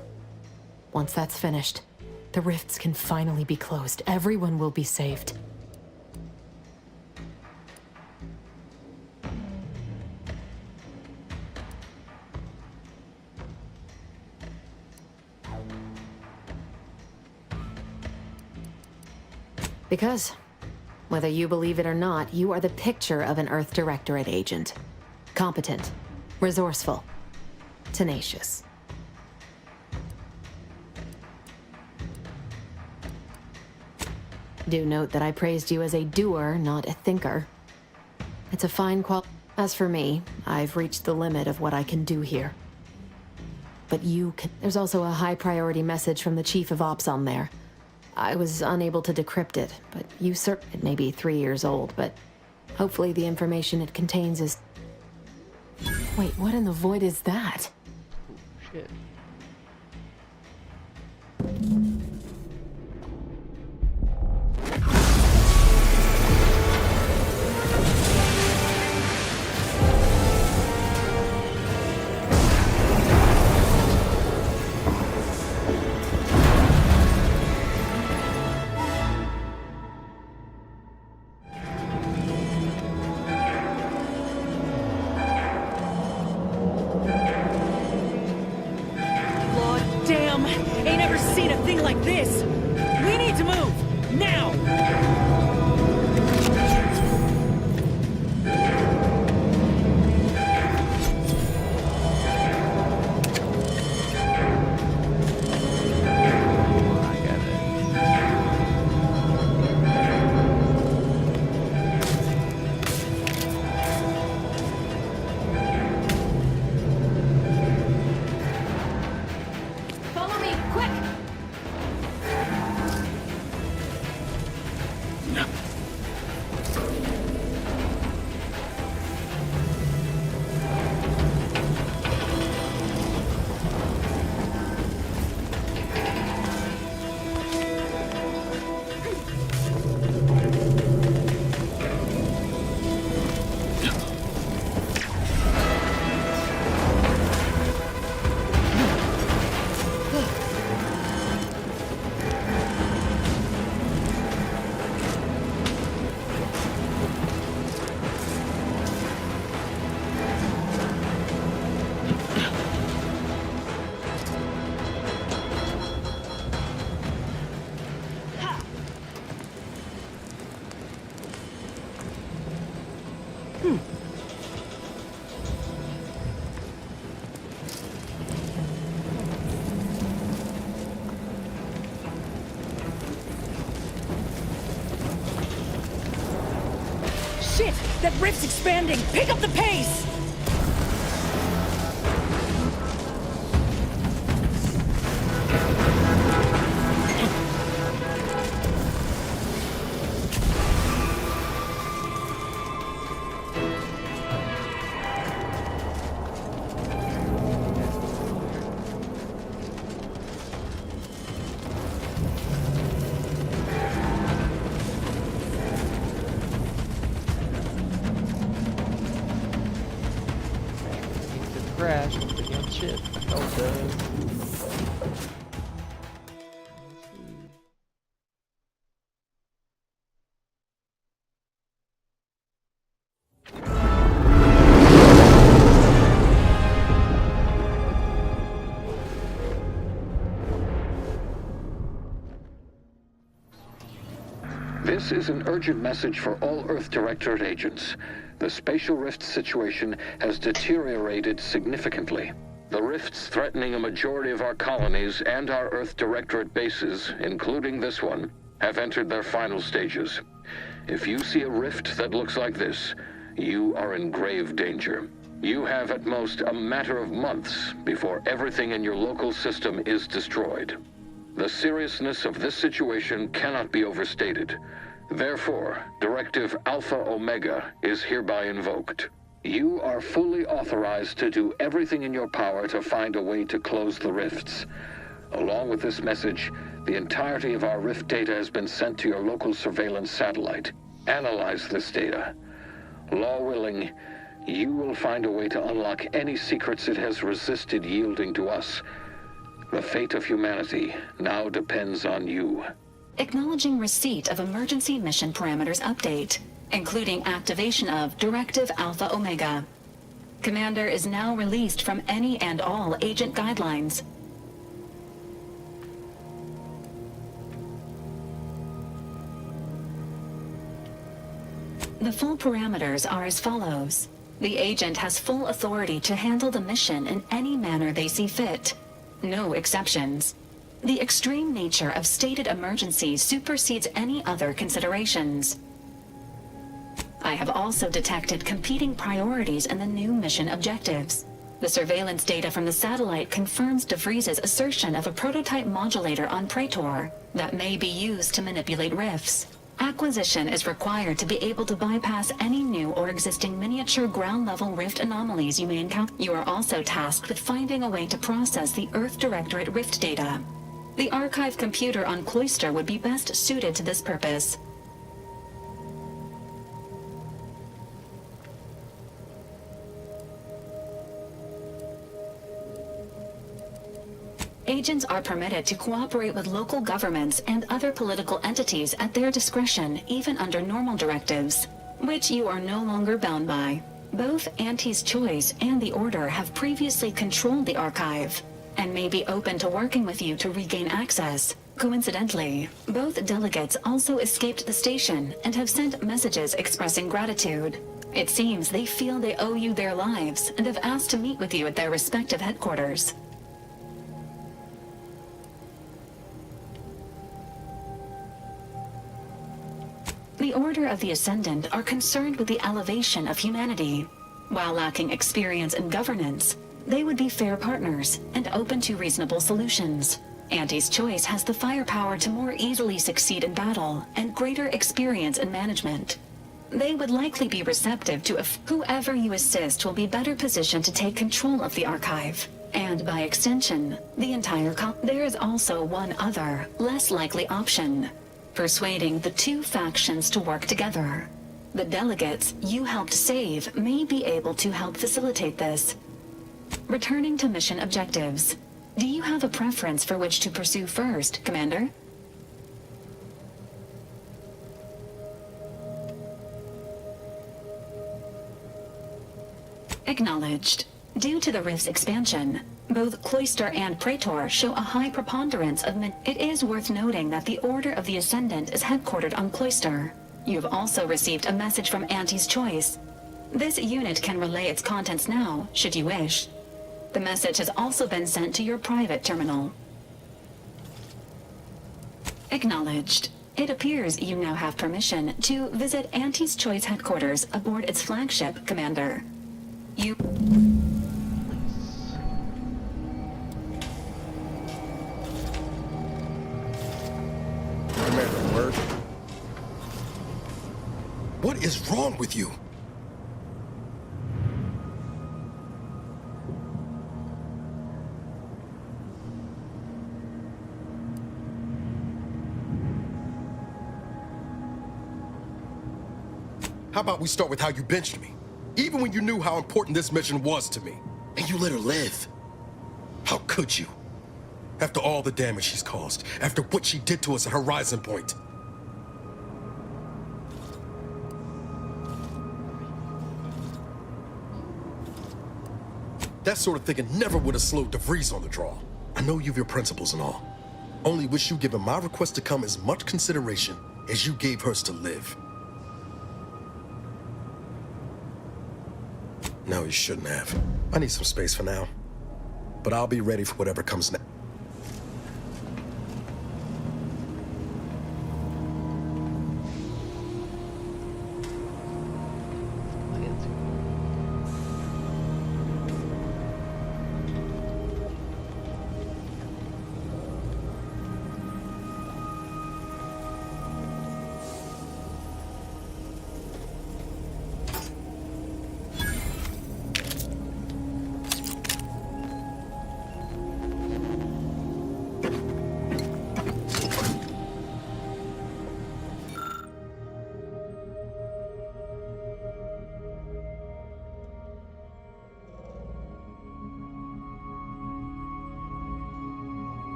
Once that's finished, the rifts can finally be closed. Everyone will be saved. Because, whether you believe it or not, you are the picture of an Earth Directorate agent. Competent, resourceful, tenacious. Do note that I praised you as a doer, not a thinker. It's a fine As for me, I've reached the limit of what I can do here. But you can... There's also a high priority message from the Chief of Ops on there. I was unable to decrypt it, but you It may be 3 years old, but hopefully the information it contains is... Wait, what in the void is that? Oh, shit. Shit! That rift's expanding! Pick up the pace! Crash with the damn ship. Okay. This is an urgent message for all Earth Directorate agents. The spatial rift situation has deteriorated significantly. The rifts threatening a majority of our colonies and our Earth Directorate bases, including this one, have entered their final stages. If you see a rift that looks like this, you are in grave danger. You have at most a matter of months before everything in your local system is destroyed. The seriousness of this situation cannot be overstated. Therefore, Directive Alpha Omega is hereby invoked. You are fully authorized to do everything in your power to find a way to close the rifts. Along with this message, the entirety of our rift data has been sent to your local surveillance satellite. Analyze this data. Law willing, you will find a way to unlock any secrets it has resisted yielding to us. The fate of humanity now depends on you. Acknowledging receipt of emergency mission parameters update, including activation of Directive Alpha Omega. Commander is now released from any and all agent guidelines. The full parameters are as follows. The agent has full authority to handle the mission in any manner they see fit. No exceptions. The extreme nature of stated emergencies supersedes any other considerations. I have also detected competing priorities in the new mission objectives. The surveillance data from the satellite confirms DeVries's assertion of a prototype modulator on Praetor that may be used to manipulate rifts. Acquisition is required to be able to bypass any new or existing miniature ground-level rift anomalies you may encounter. You are also tasked with finding a way to process the Earth Directorate rift data. The archive computer on Cloister would be best suited to this purpose. Agents are permitted to cooperate with local governments and other political entities at their discretion, even under normal directives, which you are no longer bound by. Both Auntie's Choice and the Order have previously controlled the archive, and may be open to working with you to regain access. Coincidentally, both delegates also escaped the station and have sent messages expressing gratitude. It seems they feel they owe you their lives and have asked to meet with you at their respective headquarters. The Order of the Ascendant are concerned with the elevation of humanity. While lacking experience in governance, they would be fair partners and open to reasonable solutions. Auntie's Choice has the firepower to more easily succeed in battle and greater experience in management. They would likely be receptive to whoever you assist will be better positioned to take control of the archive, and by extension, the entire There is also one other, less likely option. Persuading the two factions to work together. The delegates you helped save may be able to help facilitate this. Returning to mission objectives. Do you have a preference for which to pursue first, Commander? Acknowledged. Due to the rift's expansion, both Cloister and Praetor show a high preponderance of It is worth noting that the Order of the Ascendant is headquartered on Cloister. You have also received a message from Auntie's Choice. This unit can relay its contents now, should you wish. The message has also been sent to your private terminal. Acknowledged. It appears you now have permission to visit Auntie's Choice headquarters aboard its flagship, Commander. You... Commander, word. What is wrong with you? How about we start with how you benched me? Even when you knew how important this mission was to me. And you let her live. How could you? After all the damage she's caused, after what she did to us at Horizon Point. That sort of thinking never would have slowed DeVries on the draw. I know you've your principles and all. Only wish you'd given my request to come as much consideration as you gave hers to live. No, you shouldn't have. I need some space for now. But I'll be ready for whatever comes next.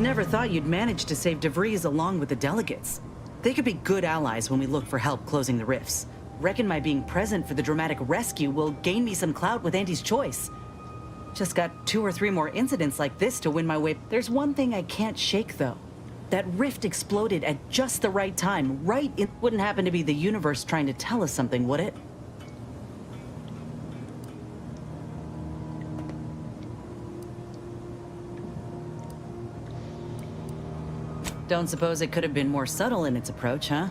Never thought you'd manage to save DeVries along with the delegates. They could be good allies when we look for help closing the rifts. Reckon my being present for the dramatic rescue will gain me some clout with Auntie's choice. Just got 2 or 3 more incidents like this to win my way. There's one thing I can't shake, though. That rift exploded at just the right time, It wouldn't happen to be the universe trying to tell us something, would it? Don't suppose it could have been more subtle in its approach, huh?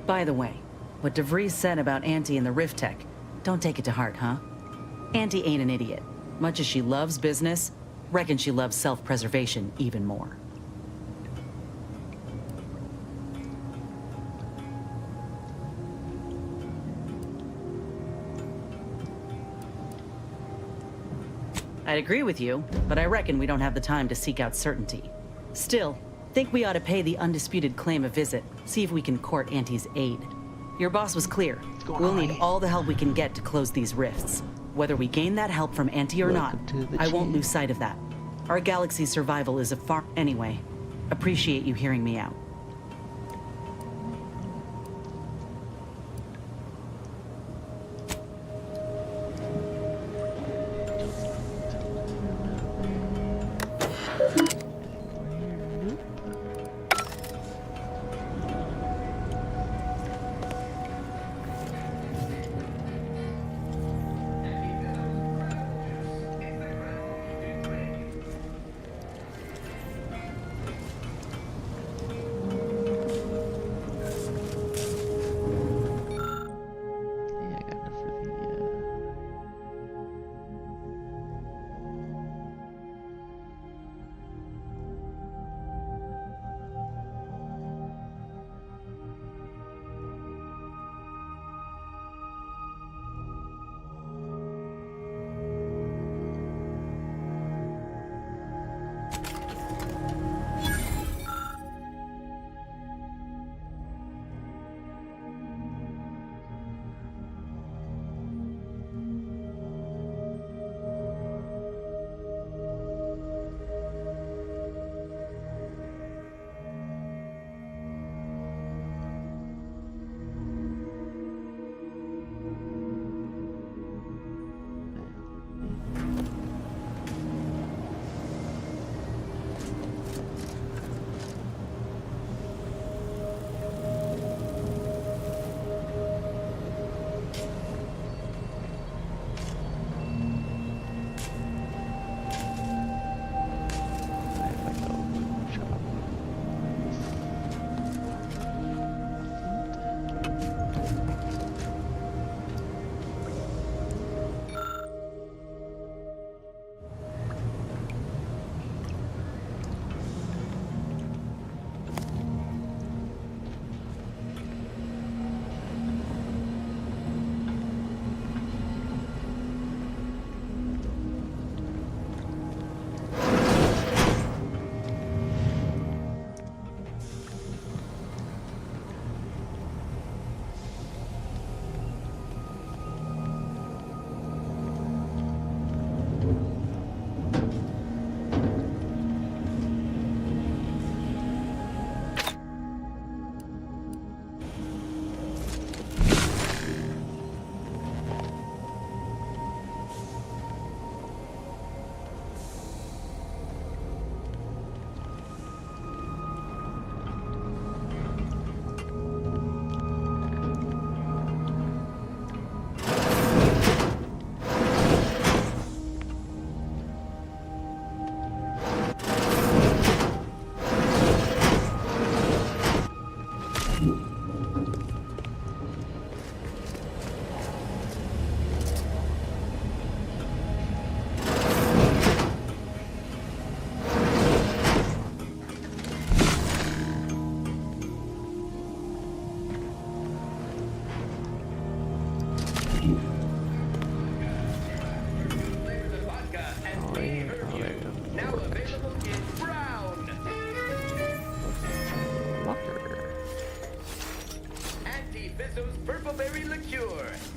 By the way, what DeVries said about Auntie and the Rift Tech, don't take it to heart, huh? Auntie ain't an idiot. Much as she loves business, reckon she loves self-preservation even more. I'd agree with you, but I reckon we don't have the time to seek out certainty. Still, think we ought to pay the undisputed claim a visit, see if we can court Auntie's aid. Your boss was clear. We'll need all the help we can get to close these rifts. Whether we gain that help from Auntie or not, I won't lose sight of that. Our galaxy's survival is a far... Anyway, appreciate you hearing me out.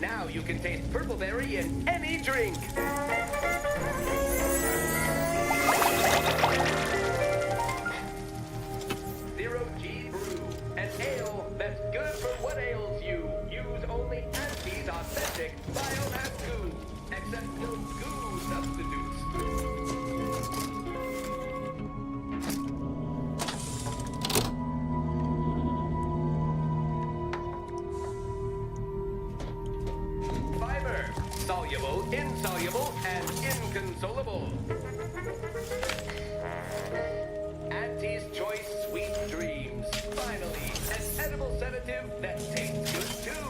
Now you can taste purpleberry in any drink. accept no goo substitutes. Fiber, soluble, insoluble, and inconsolable. Auntie's Choice Sweet Dreams. Finally, an edible sedative that tastes good too.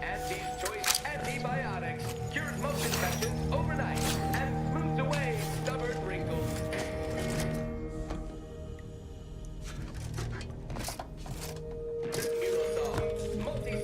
Auntie's Choice Antibiotics cures most infections overnight and smooths away stubborn wrinkles. Immunosol, multi.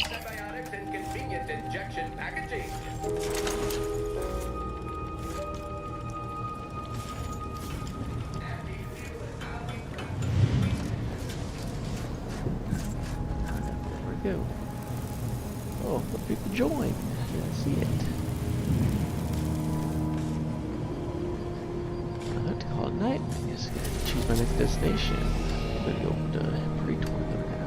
Antibiotics and convenient injection packaging. There we go. Oh, the people joined. Didn't see it. I have to call it night. I guess I gotta choose my next destination. I'm gonna go to Praetor though now.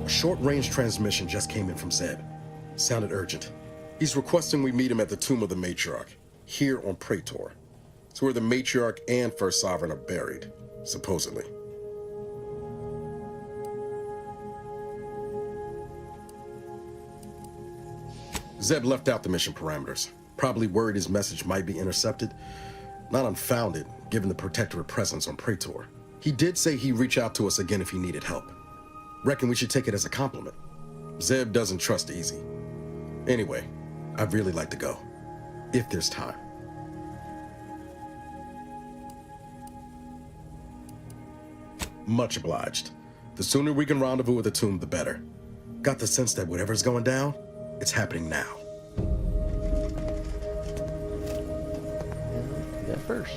Short-range transmission just came in from Zeb. Sounded urgent. He's requesting we meet him at the Tomb of the Matriarch, here on Praetor. It's where the Matriarch and First Sovereign are buried, supposedly. Zeb left out the mission parameters. Probably worried his message might be intercepted. Not unfounded, given the Protectorate presence on Praetor. He did say he'd reach out to us again if he needed help. Reckon we should take it as a compliment. Zeb doesn't trust easy. Anyway, I'd really like to go. If there's time. Much obliged. The sooner we can rendezvous with the tomb, the better. Got the sense that whatever's going down, it's happening now. Yeah, first.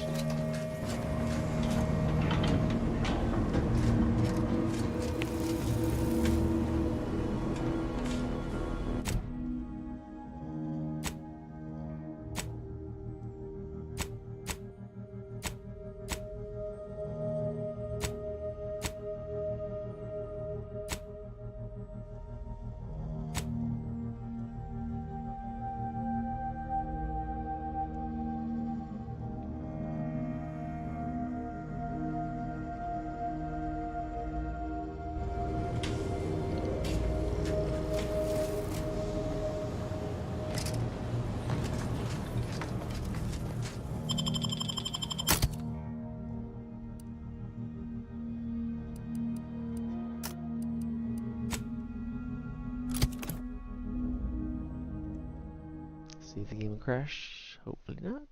See if the game will crash. Hopefully not.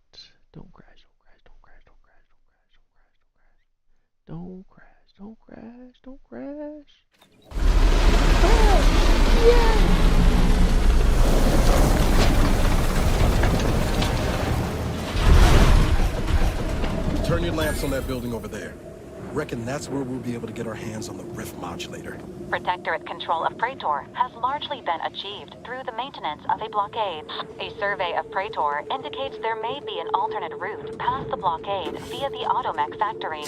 Don't crash, don't crash, don't crash, don't crash, don't crash, don't crash, don't crash, don't crash. Turn your lamps on that building over there. Reckon that's where we'll be able to get our hands on the rift modulator. Protectorate control of Praetor has largely been achieved through the maintenance of a blockade. A survey of Praetor indicates there may be an alternate route past the blockade via the Automech factory.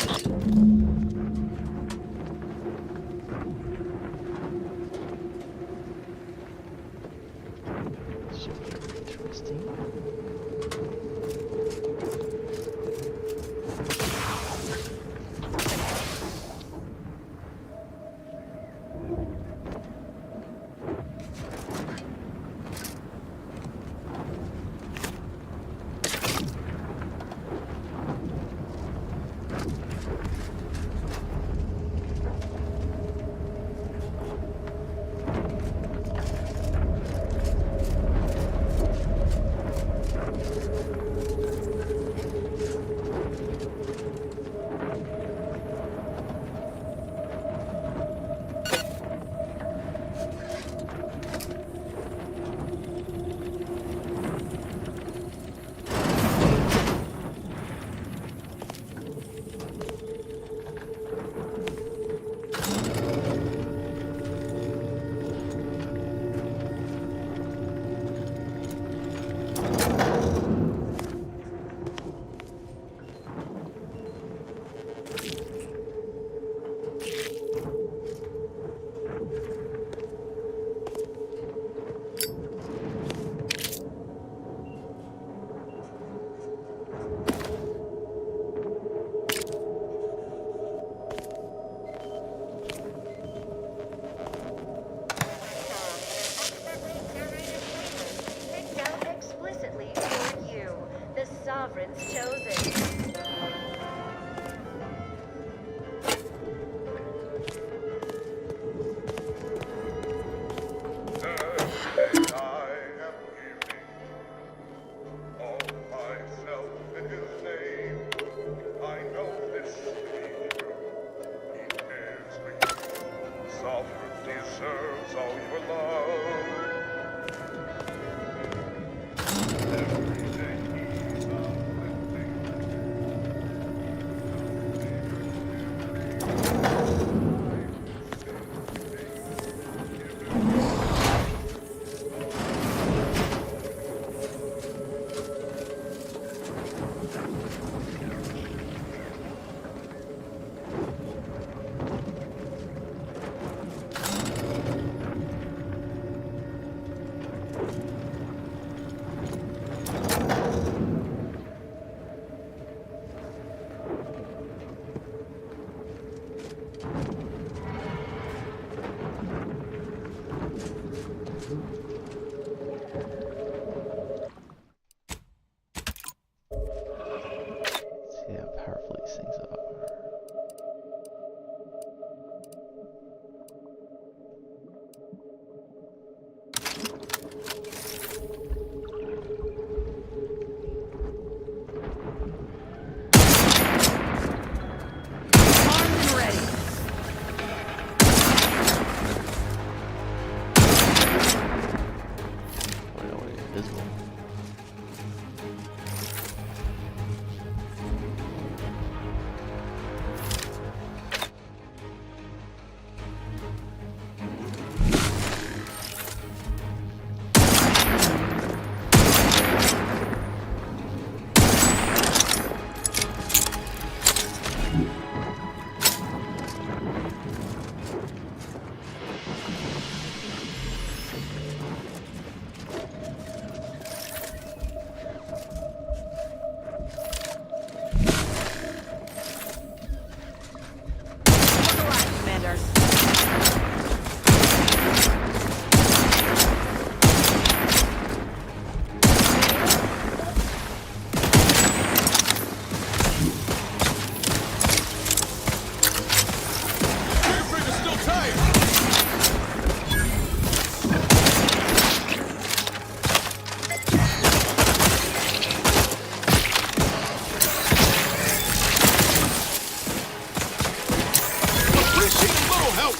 Interesting. Sovereign's chosen.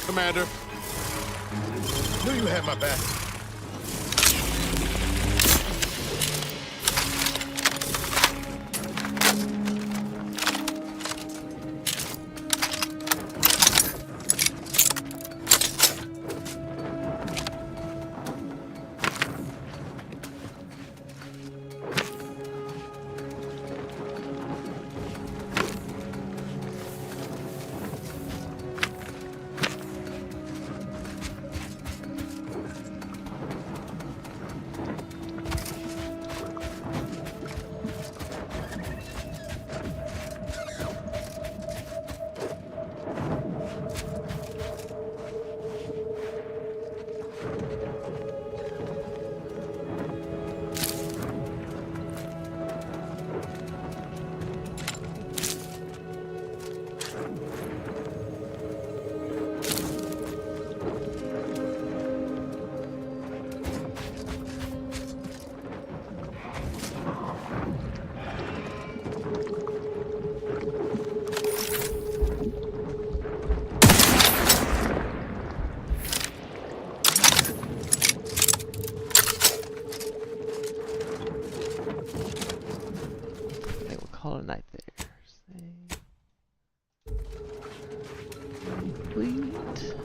Commander. Knew you had my back. Call it a night there. Complete.